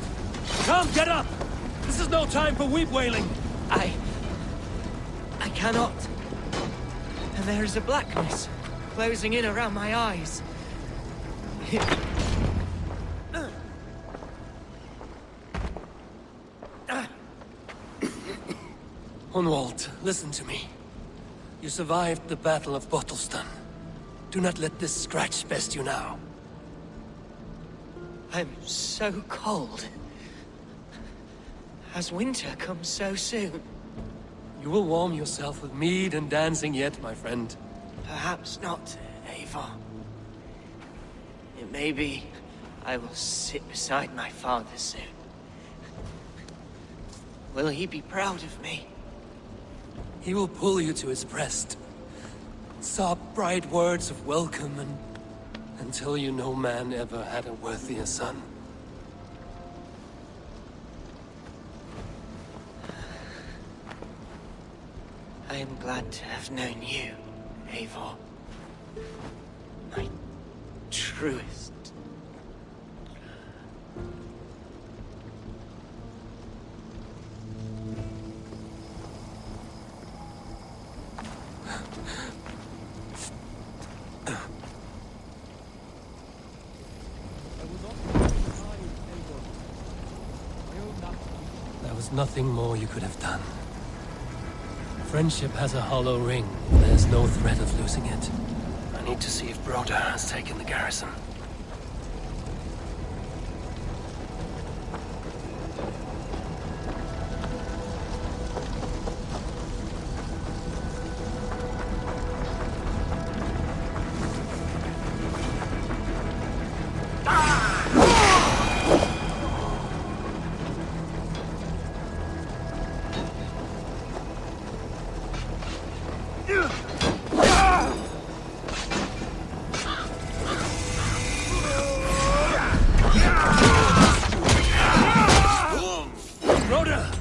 Come, get up! This is no time for weep wailing. I cannot. And there is a blackness closing in around my eyes. Gunwald, listen to me. You survived the Battle of Bottleston. Do not let this scratch best you now. I'm so cold. Has winter come so soon? You will warm yourself with mead and dancing yet, my friend. Perhaps not, Eivor. It may be I will sit beside my father soon. Will he be proud of me? He will pull you to his breast, sob bright words of welcome, and tell you no man ever had a worthier son. I am glad to have known you, Eivor. My truest. There was nothing more you could have done. Friendship has a hollow ring. There's no threat of losing it. I need to see if Broder has taken the garrison.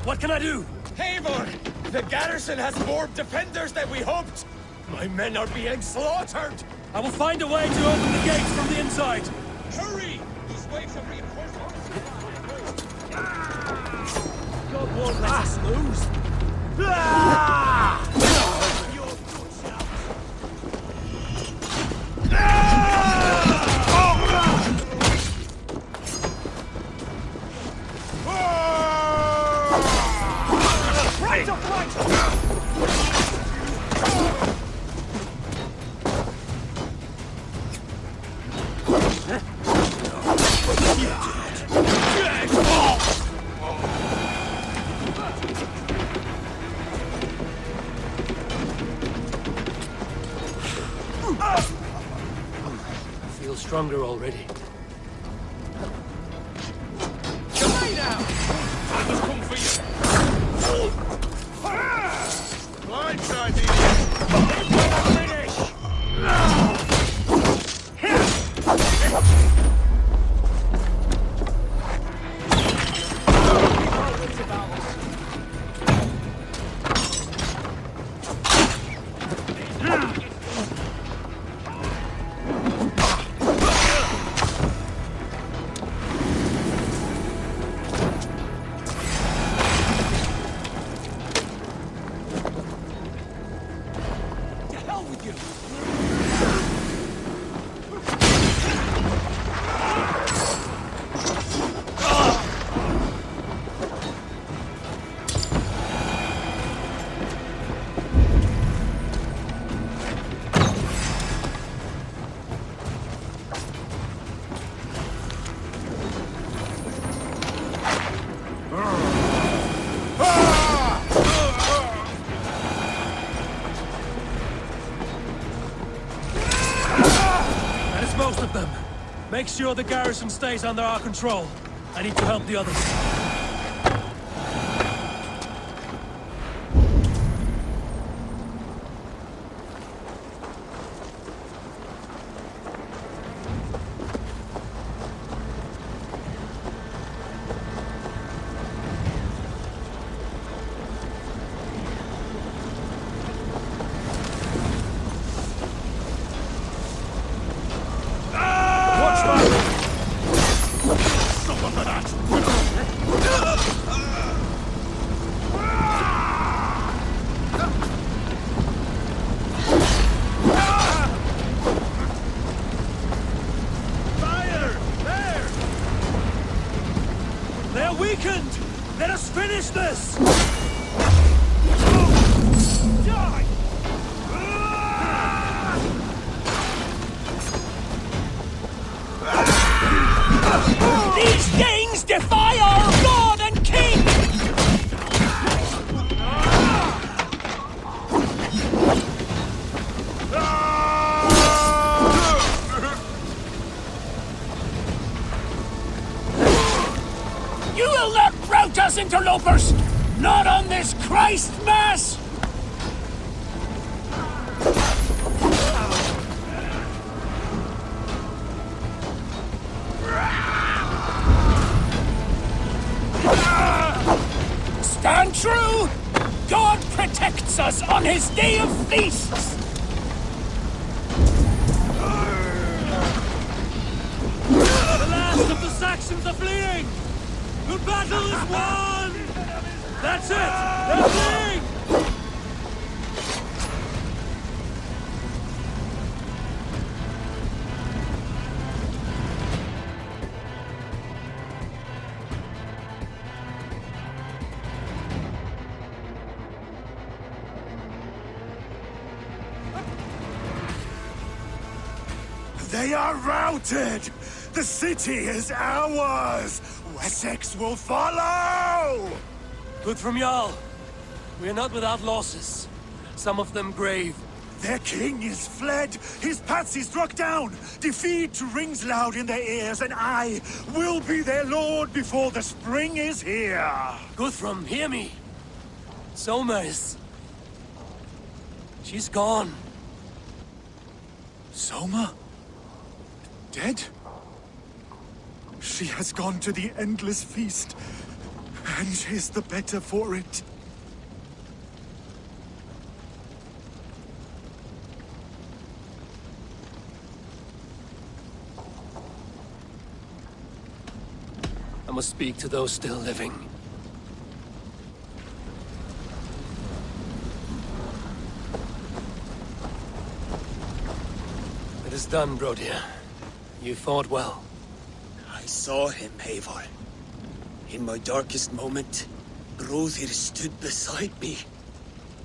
What can I do? Eivor! The garrison has more defenders than we hoped! My men are being slaughtered! I will find a way to open the gates from the inside! Hurry! These waves of reinforcements! God won't let us lose! Right up right! I feel stronger already. Most of them. Make sure the garrison stays under our control. I need to help the others. Let us finish this! These Danes defy our God and King! You will not rout us, interlopers! Not on this Christ Mass! Stand true! God protects us on his day of feasts! The last of the Saxons are fleeing! The battle is won! That's it! They're fleeing! They are routed! The city is ours! Wessex will follow! Good from Jarl. We are not without losses. Some of them grave. Their king is fled! His patsy struck down! Defeat rings loud in their ears, and I will be their lord before the spring is here! Guthrum, hear me! Soma is... she's gone. Soma? Dead? She has gone to the endless feast, and is the better for it. I must speak to those still living. It is done, Brodir. You fought well. I saw him, Eivor. In my darkest moment, Brodir stood beside me.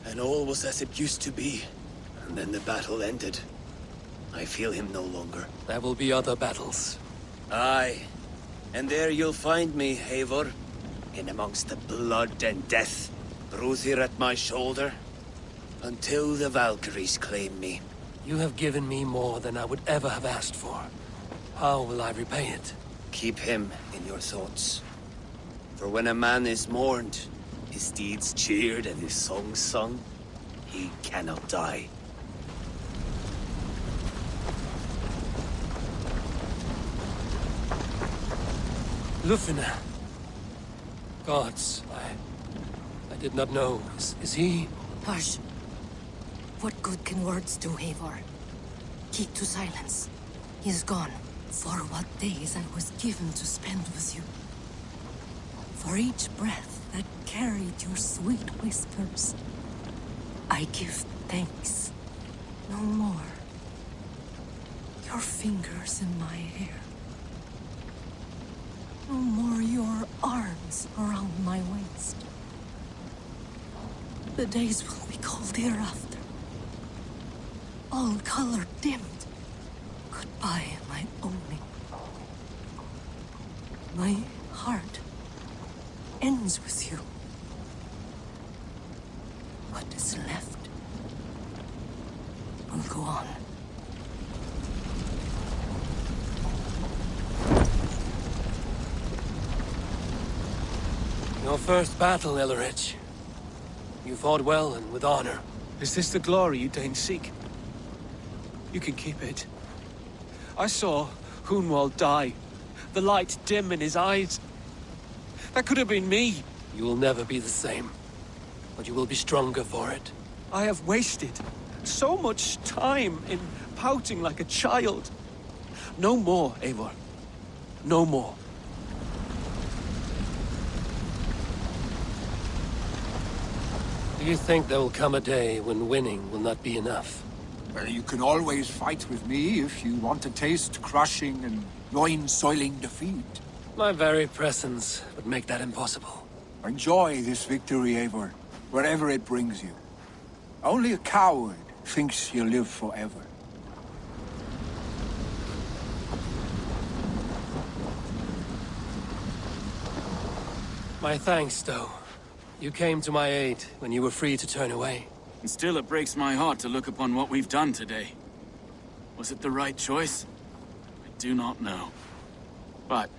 And all was as it used to be. And then the battle ended. I feel him no longer. There will be other battles. Aye. And there you'll find me, Eivor. In amongst the blood and death. Brodir at my shoulder. Until the Valkyries claim me. You have given me more than I would ever have asked for. How will I repay it? Keep him in your thoughts. For when a man is mourned, his deeds cheered and his songs sung, he cannot die. Lufina. Gods, I did not know. Is he? Hush. What good can words do, Eivor? Keep to silence. He is gone. For what days I was given to spend with you. For each breath that carried your sweet whispers, I give thanks. No more. Your fingers in my hair. No more your arms around my waist. The days will be cold hereafter. All color dimmed. Goodbye, my only. My heart ends with you. What is left will go on. Your first battle, Ellerich. You fought well and with honor. Is this the glory you deign seek? You can keep it. I saw Hunwald die. The light dim in his eyes. That could have been me. You will never be the same. But you will be stronger for it. I have wasted so much time in pouting like a child. No more, Eivor. No more. Do you think there will come a day when winning will not be enough? Well, you can always fight with me if you want to taste crushing and loin-soiling defeat. My very presence would make that impossible. Enjoy this victory, Eivor, wherever it brings you. Only a coward thinks he'll live forever. My thanks, though. You came to my aid when you were free to turn away. And still it breaks my heart to look upon what we've done today. Was it the right choice? I do not know. But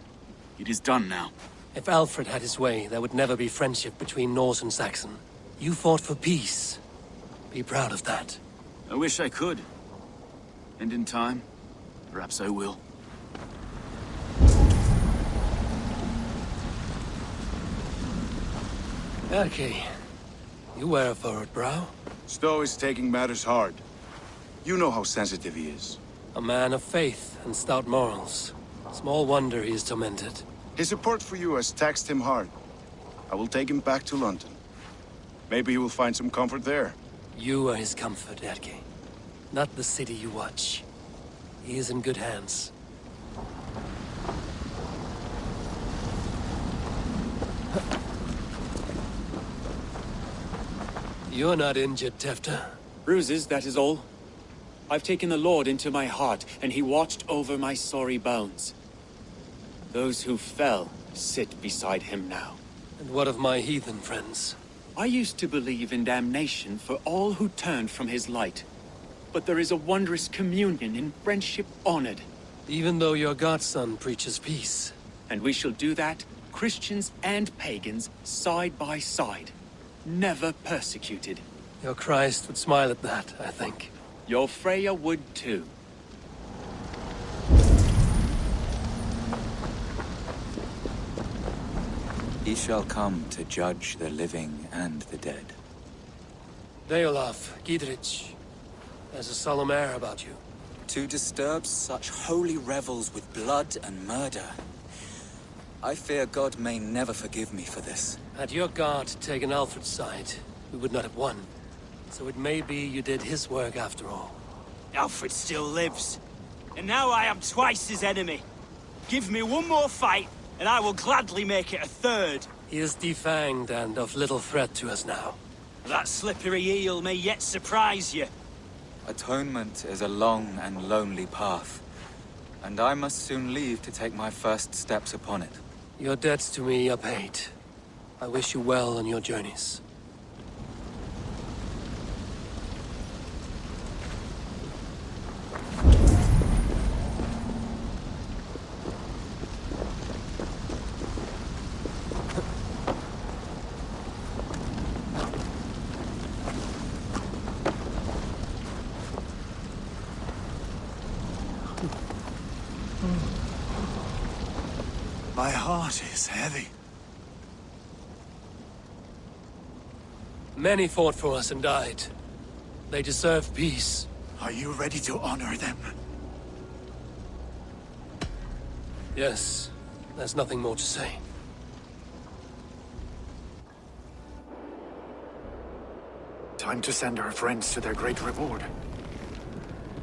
it is done now. If Alfred had his way, there would never be friendship between Norse and Saxon. You fought for peace. Be proud of that. I wish I could. And in time, perhaps I will. Okay. You wear a furrowed brow. Stowe is taking matters hard. You know how sensitive he is. A man of faith and stout morals. Small wonder he is tormented. His support for you has taxed him hard. I will take him back to London. Maybe he will find some comfort there. You are his comfort, Erke. Not the city you watch. He is in good hands. You're not injured, Tefta. Bruises, that is all. I've taken the Lord into my heart, and he watched over my sorry bones. Those who fell sit beside him now. And what of my heathen friends? I used to believe in damnation for all who turned from his light. But there is a wondrous communion in friendship honored. Even though your godson preaches peace. And we shall do that, Christians and pagans, side by side. Never persecuted. Your Christ would smile at that, I think. Your Freya would too. He shall come to judge the living and the dead. Deolaf, Gidrich, there's a solemn air about you. To disturb such holy revels with blood and murder. I fear God may never forgive me for this. Had your God taken Alfred's side, we would not have won. So it may be you did his work after all. Alfred still lives. And now I am twice his enemy. Give me one more fight, and I will gladly make it a third. He is defanged and of little threat to us now. That slippery eel may yet surprise you. Atonement is a long and lonely path. And I must soon leave to take my first steps upon it. Your debts to me are paid. I wish you well on your journeys. My heart is heavy. Many fought for us and died. They deserve peace. Are you ready to honor them? Yes, there's nothing more to say. Time to send our friends to their great reward.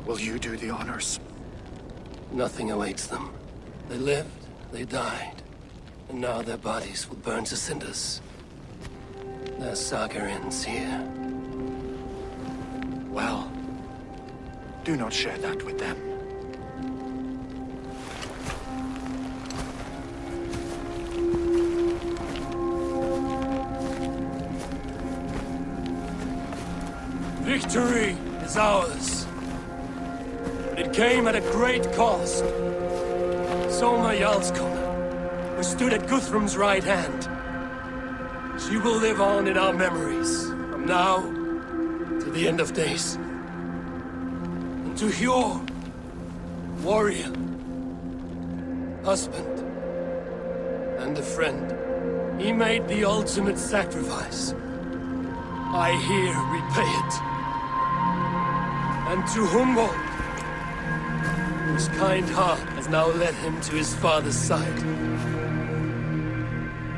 Will you do the honors? Nothing awaits them. They lived, they died, and now their bodies will burn to cinders. Their saga ends here. Well, do not share that with them. Victory is ours. But it came at a great cost. Soma Jarlskona, who stood at Guthrum's right hand. She will live on in our memories, from now to the end of days. And to Hjor, warrior, husband, and a friend, he made the ultimate sacrifice. I here repay it. And to Humboldt, whose kind heart has now led him to his father's side.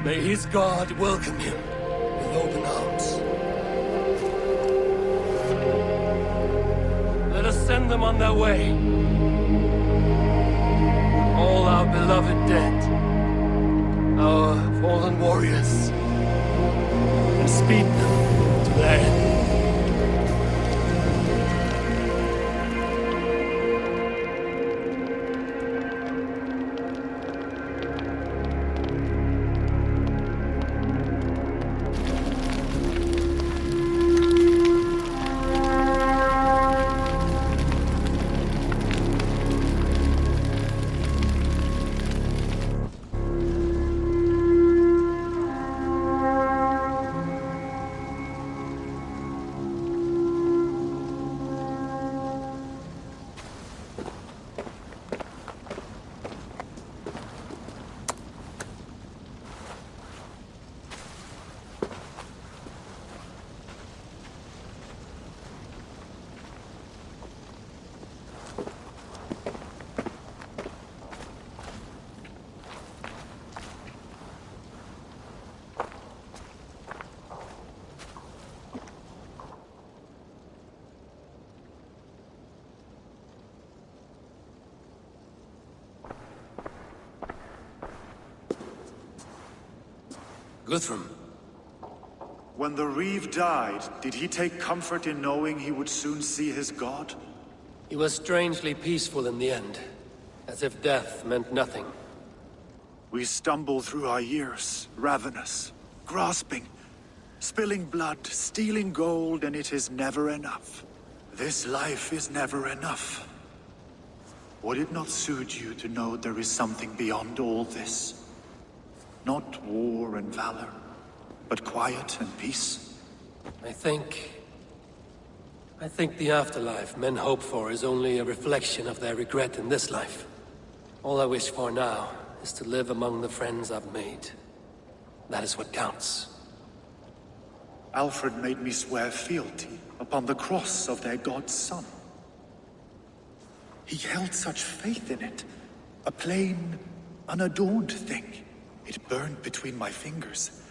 May his God welcome him with open arms. Let us send them on their way. All our beloved dead, our fallen warriors, and speed them to their end. Guthrum. When the Reeve died, did he take comfort in knowing he would soon see his god? He was strangely peaceful in the end, as if death meant nothing. We stumble through our years, ravenous, grasping, spilling blood, stealing gold, and it is never enough. This life is never enough. Would it not suit you to know there is something beyond all this? Not war and valor, but quiet and peace? I think the afterlife men hope for is only a reflection of their regret in this life. All I wish for now is to live among the friends I've made. That is what counts. Alfred made me swear fealty upon the cross of their god's son. He held such faith in it, a plain, unadorned thing. It burned between my fingers,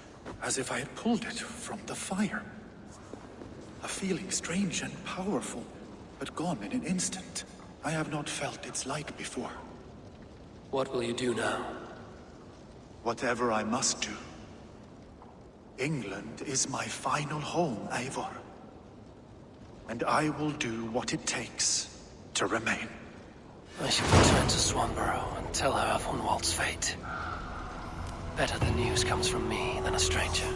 as if I had pulled it from the fire. A feeling strange and powerful, but gone in an instant. I have not felt its like before. What will you do now? Whatever I must do. England is my final home, Eivor. And I will do what it takes to remain. I should return to Swanborough and tell her of Hunwald's fate. Better the news comes from me than a stranger.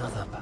Another.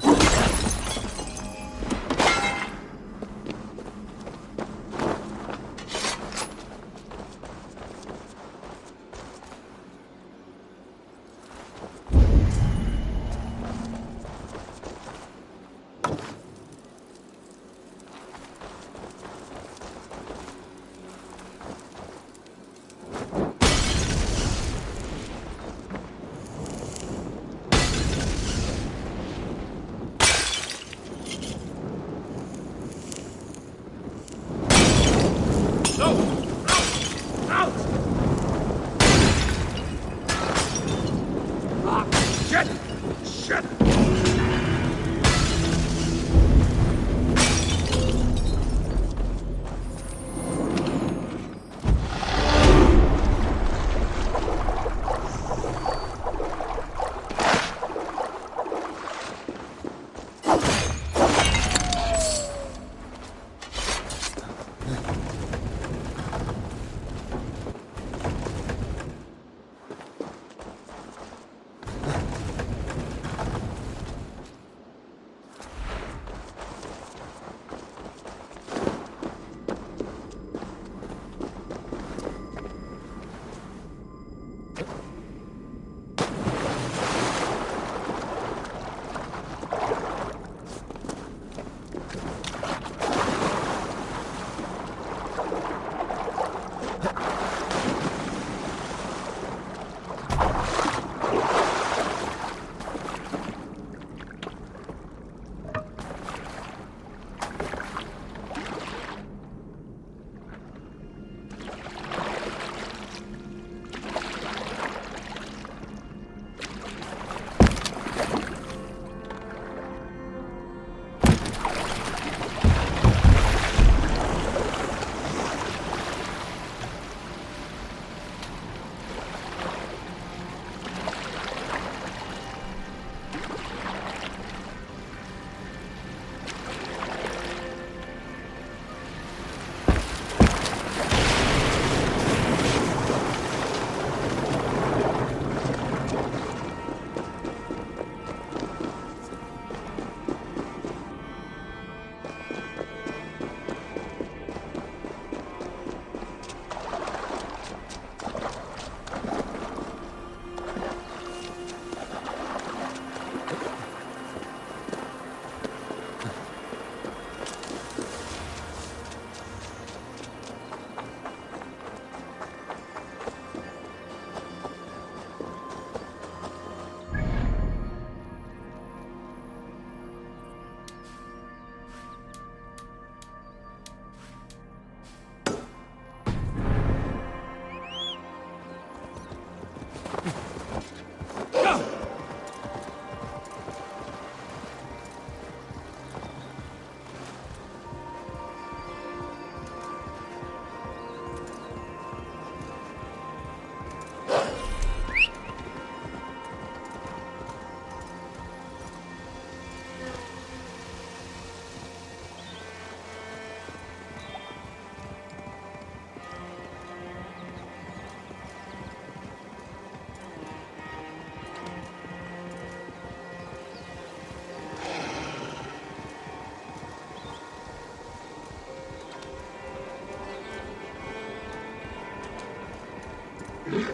Who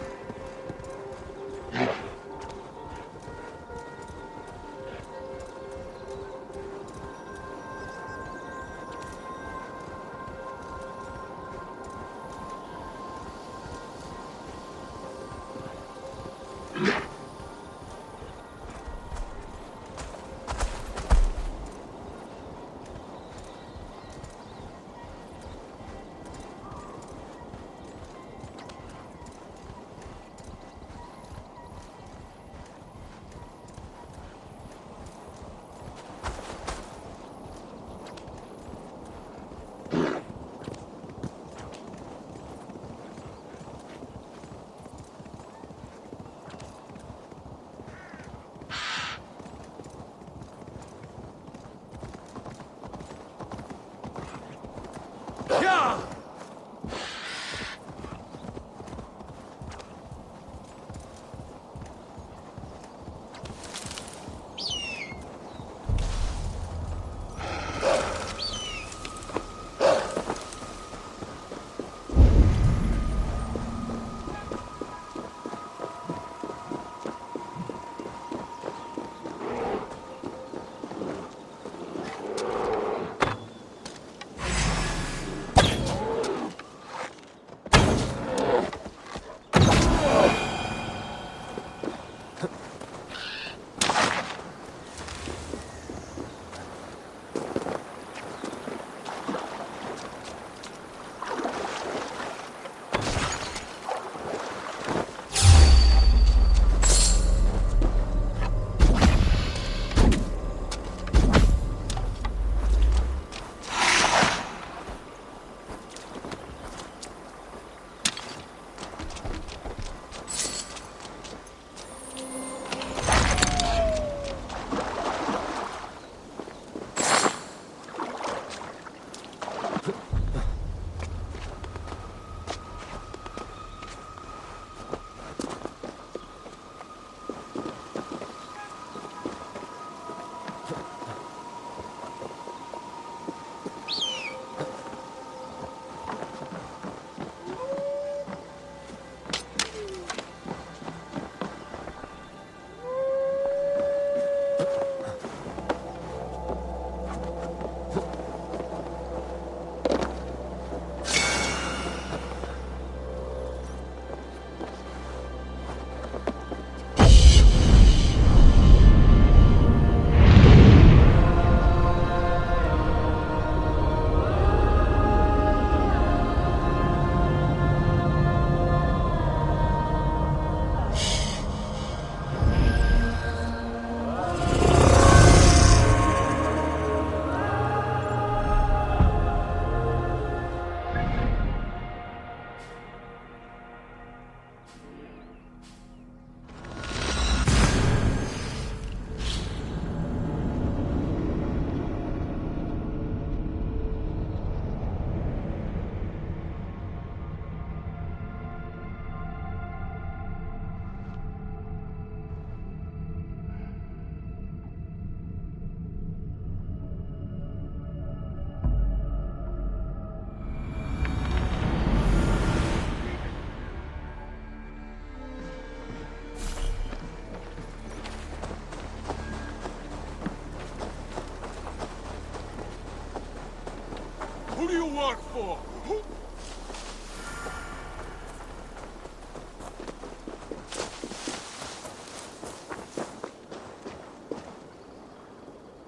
do you work for? Who?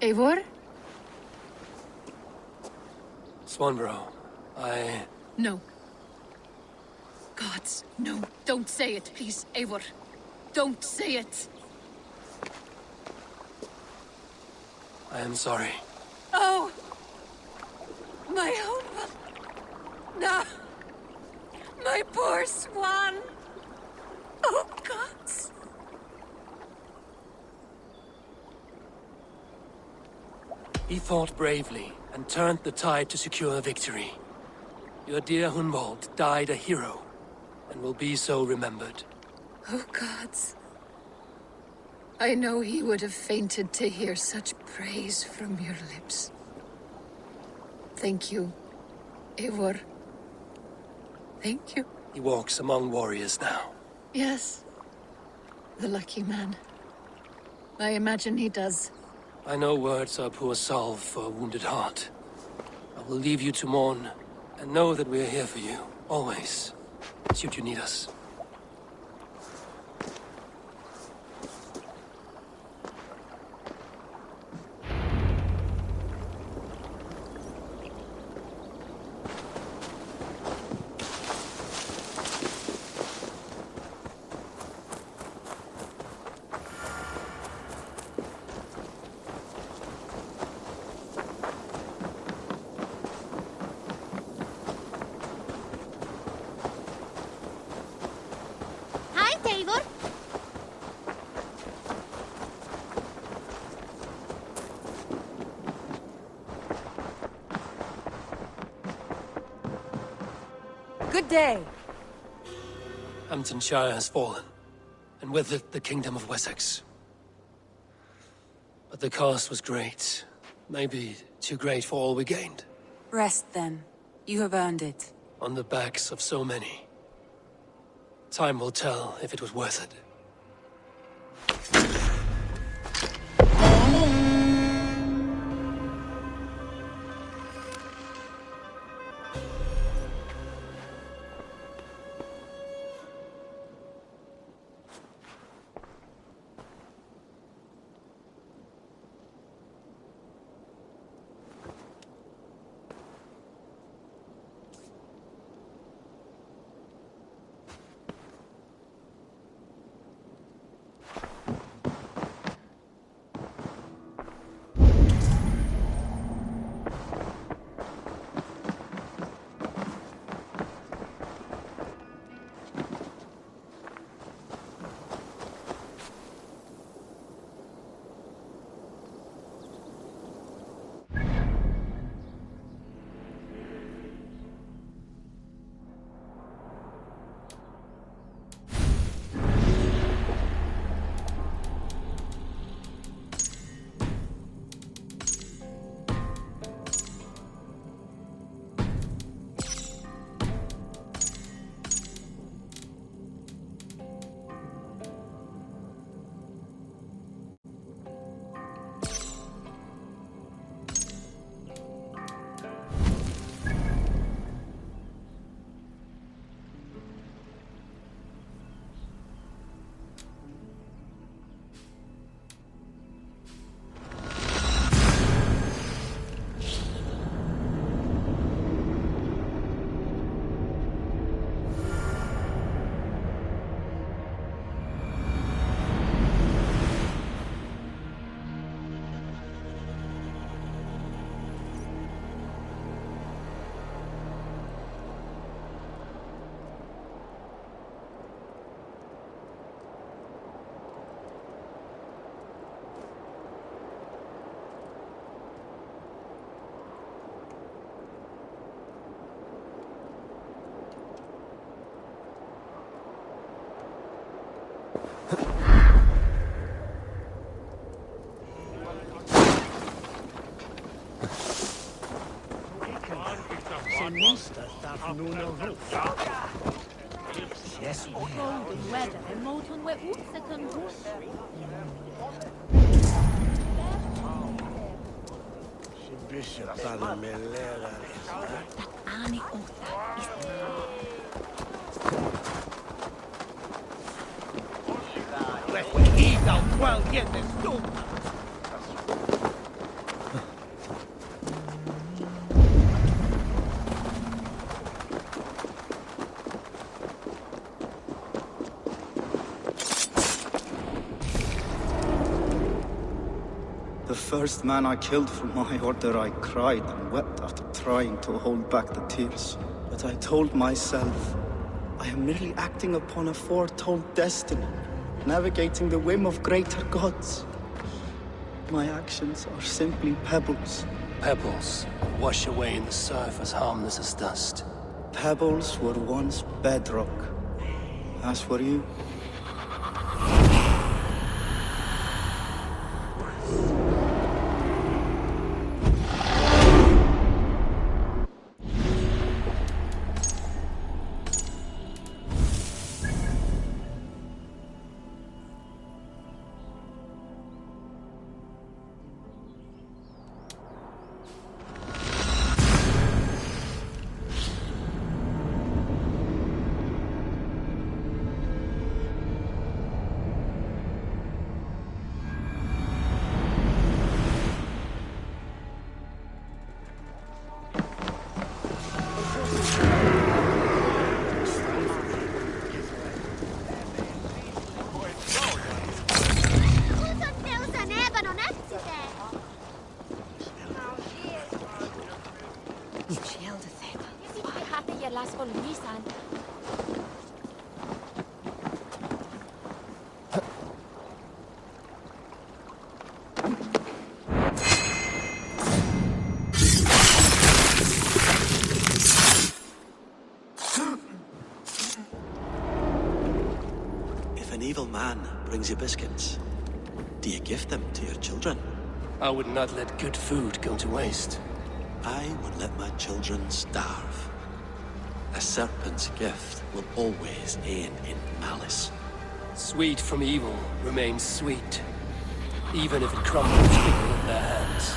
Eivor? Swanborough, No. Gods, no. Don't say it, please, Eivor. Don't say it. I am sorry. Oh! My home. No! My poor swan! Oh, gods! He fought bravely and turned the tide to secure a victory. Your dear Hunwald died a hero, and will be so remembered. Oh, gods. I know he would have fainted to hear such praise from your lips. Thank you, Eivor. Thank you. He walks among warriors now. Yes. The lucky man. I imagine he does. I know words are poor salve for a wounded heart. I will leave you to mourn, and know that we are here for you, always, should you need us. Hi, Eivor. Good day. Hamptonshire has fallen, and with it the Kingdom of Wessex. But the cost was great. Maybe too great for all we gained. Rest then. You have earned it. On the backs of so many. Time will tell if it was worth it. The first man I killed for my order, I cried and wept after trying to hold back the tears. But I told myself, I am merely acting upon a foretold destiny, navigating the whim of greater gods. My actions are simply pebbles. Pebbles wash away in the surf as harmless as dust. Pebbles were once bedrock, as were you. las colonisan. If an evil man brings you biscuits, do you give them to your children? I would not let good food go to waste. I would let my children starve. A serpent's gift will always end in malice. Sweet from evil remains sweet, even if it crumbles quickly in their hands.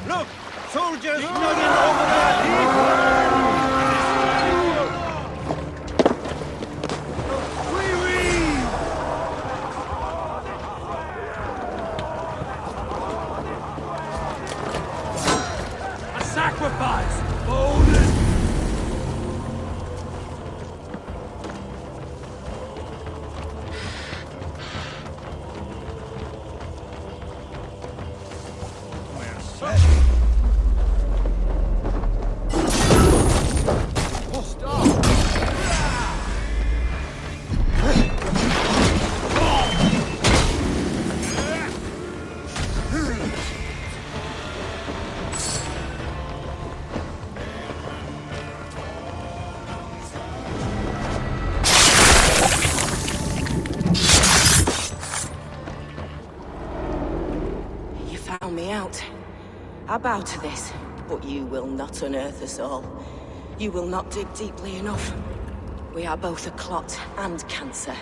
Look! Soldiers snuggling over there! A sacrifice! Odin! Found me out. I bow to this, but you will not unearth us all. You will not dig deeply enough. We are both a clot and cancer.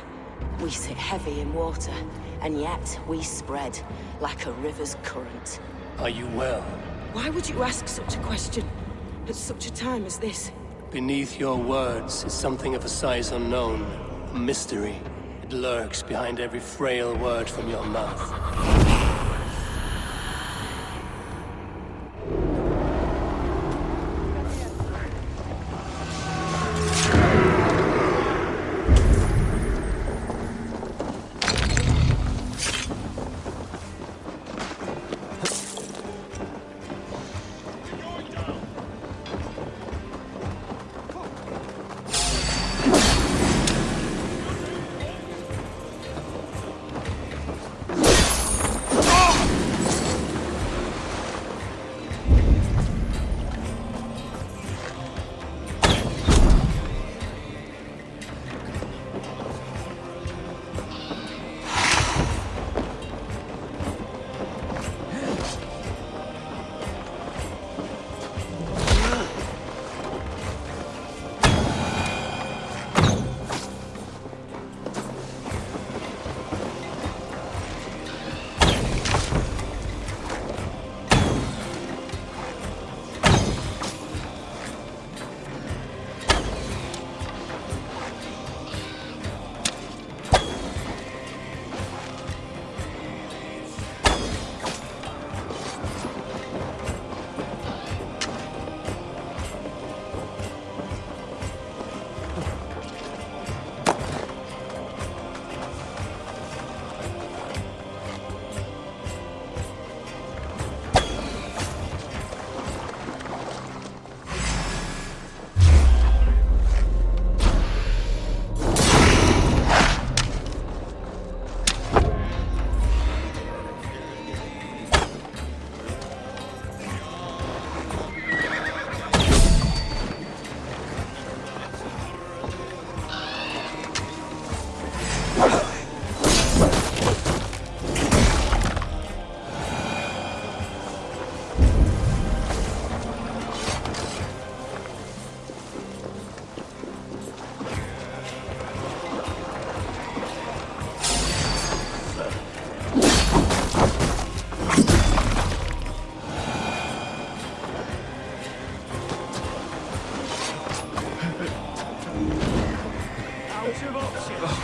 We sit heavy in water, and yet we spread like a river's current. Are you well? Why would you ask such a question at such a time as this? Beneath your words is something of a size unknown, a mystery. It lurks behind every frail word from your mouth.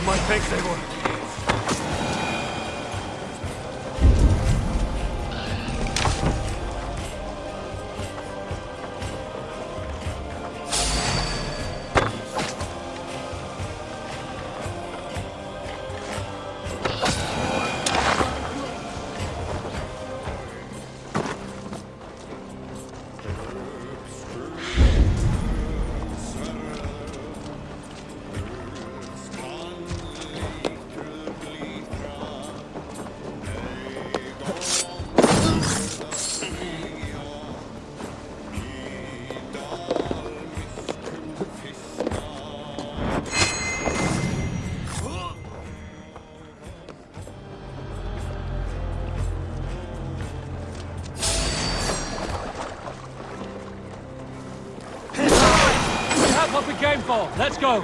My thanks, Eivor. What we came for. Let's go.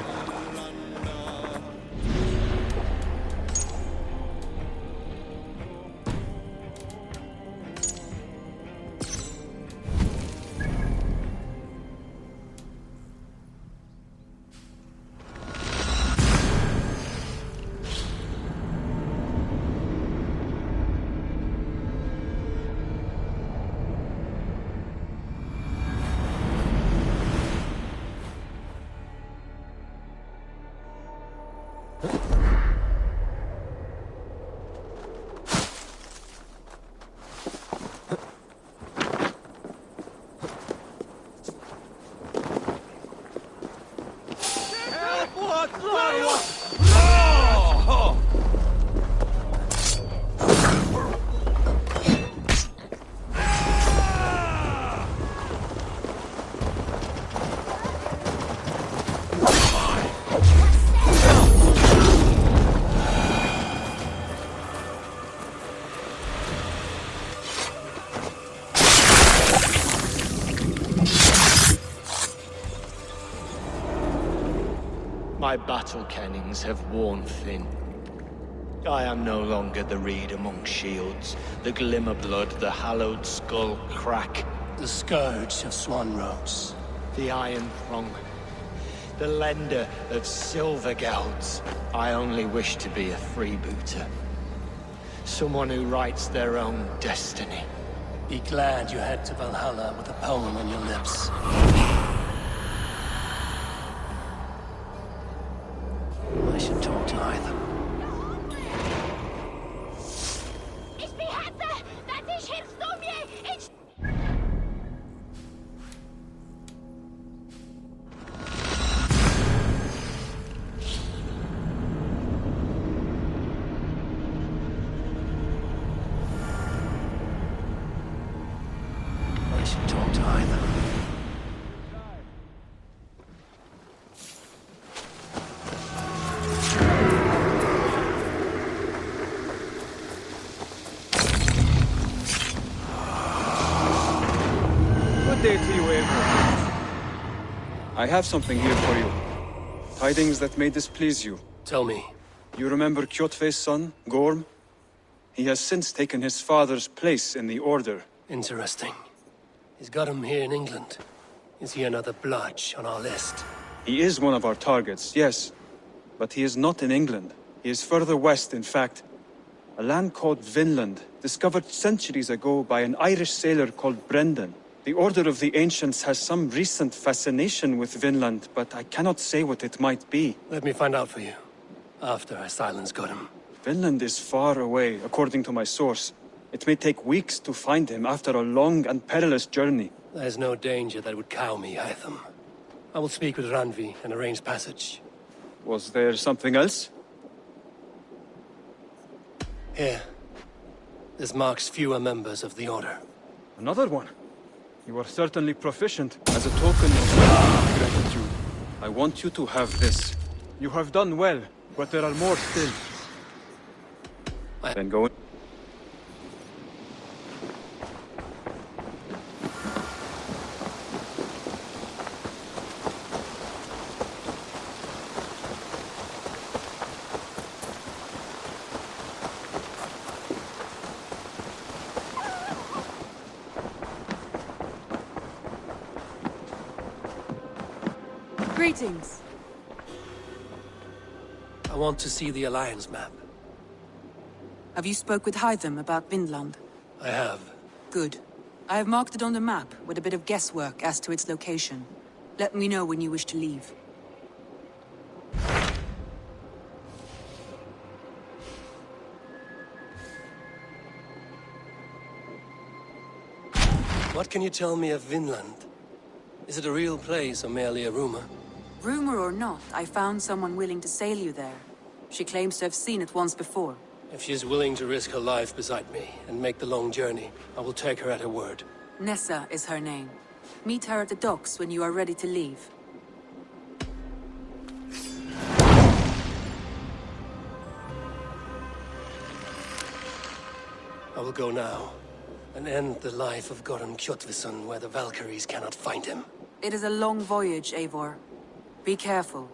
My battle kennings have worn thin. I am no longer the reed among shields, the glimmer blood, the hallowed skull crack. The scourge of swan robes. The iron prong. The lender of silver gelds. I only wish to be a freebooter. Someone who writes their own destiny. Be glad you head to Valhalla with a poem on your lips. I should talk to Eivor. Ich behetze, dass ich hilfst du mir! Ich... I should talk to Eivor. Good day to you, Eivor. I have something here for you. Tidings that may displease you. Tell me. You remember Kjotve's son, Gorm? He has since taken his father's place in the Order. Interesting. He's got him here in England. Is he another bludge on our list? He is one of our targets, yes. But he is not in England. He is further west, in fact. A land called Vinland, discovered centuries ago by an Irish sailor called Brendan. The Order of the Ancients has some recent fascination with Vinland, but I cannot say what it might be. Let me find out for you. After I silence Godham. Vinland is far away, according to my source. It may take weeks to find him after a long and perilous journey. There's no danger that would cow me, Hytham. I will speak with Randvi and arrange passage. Was there something else? Here. This marks fewer members of the Order. Another one? You are certainly proficient. As a token of gratitude, I want you to have this. You have done well, but there are more still. Then go in. Greetings. I want to see the Alliance map. Have you spoke with Hytham about Vinland? I have. Good. I have marked it on the map with a bit of guesswork as to its location. Let me know when you wish to leave. What can you tell me of Vinland? Is it a real place or merely a rumor? Rumor or not, I found someone willing to sail you there. She claims to have seen it once before. If she's willing to risk her life beside me and make the long journey, I will take her at her word. Nessa is her name. Meet her at the docks when you are ready to leave. I will go now, and end the life of Goran Kjotveson where the Valkyries cannot find him. It is a long voyage, Eivor. Be careful.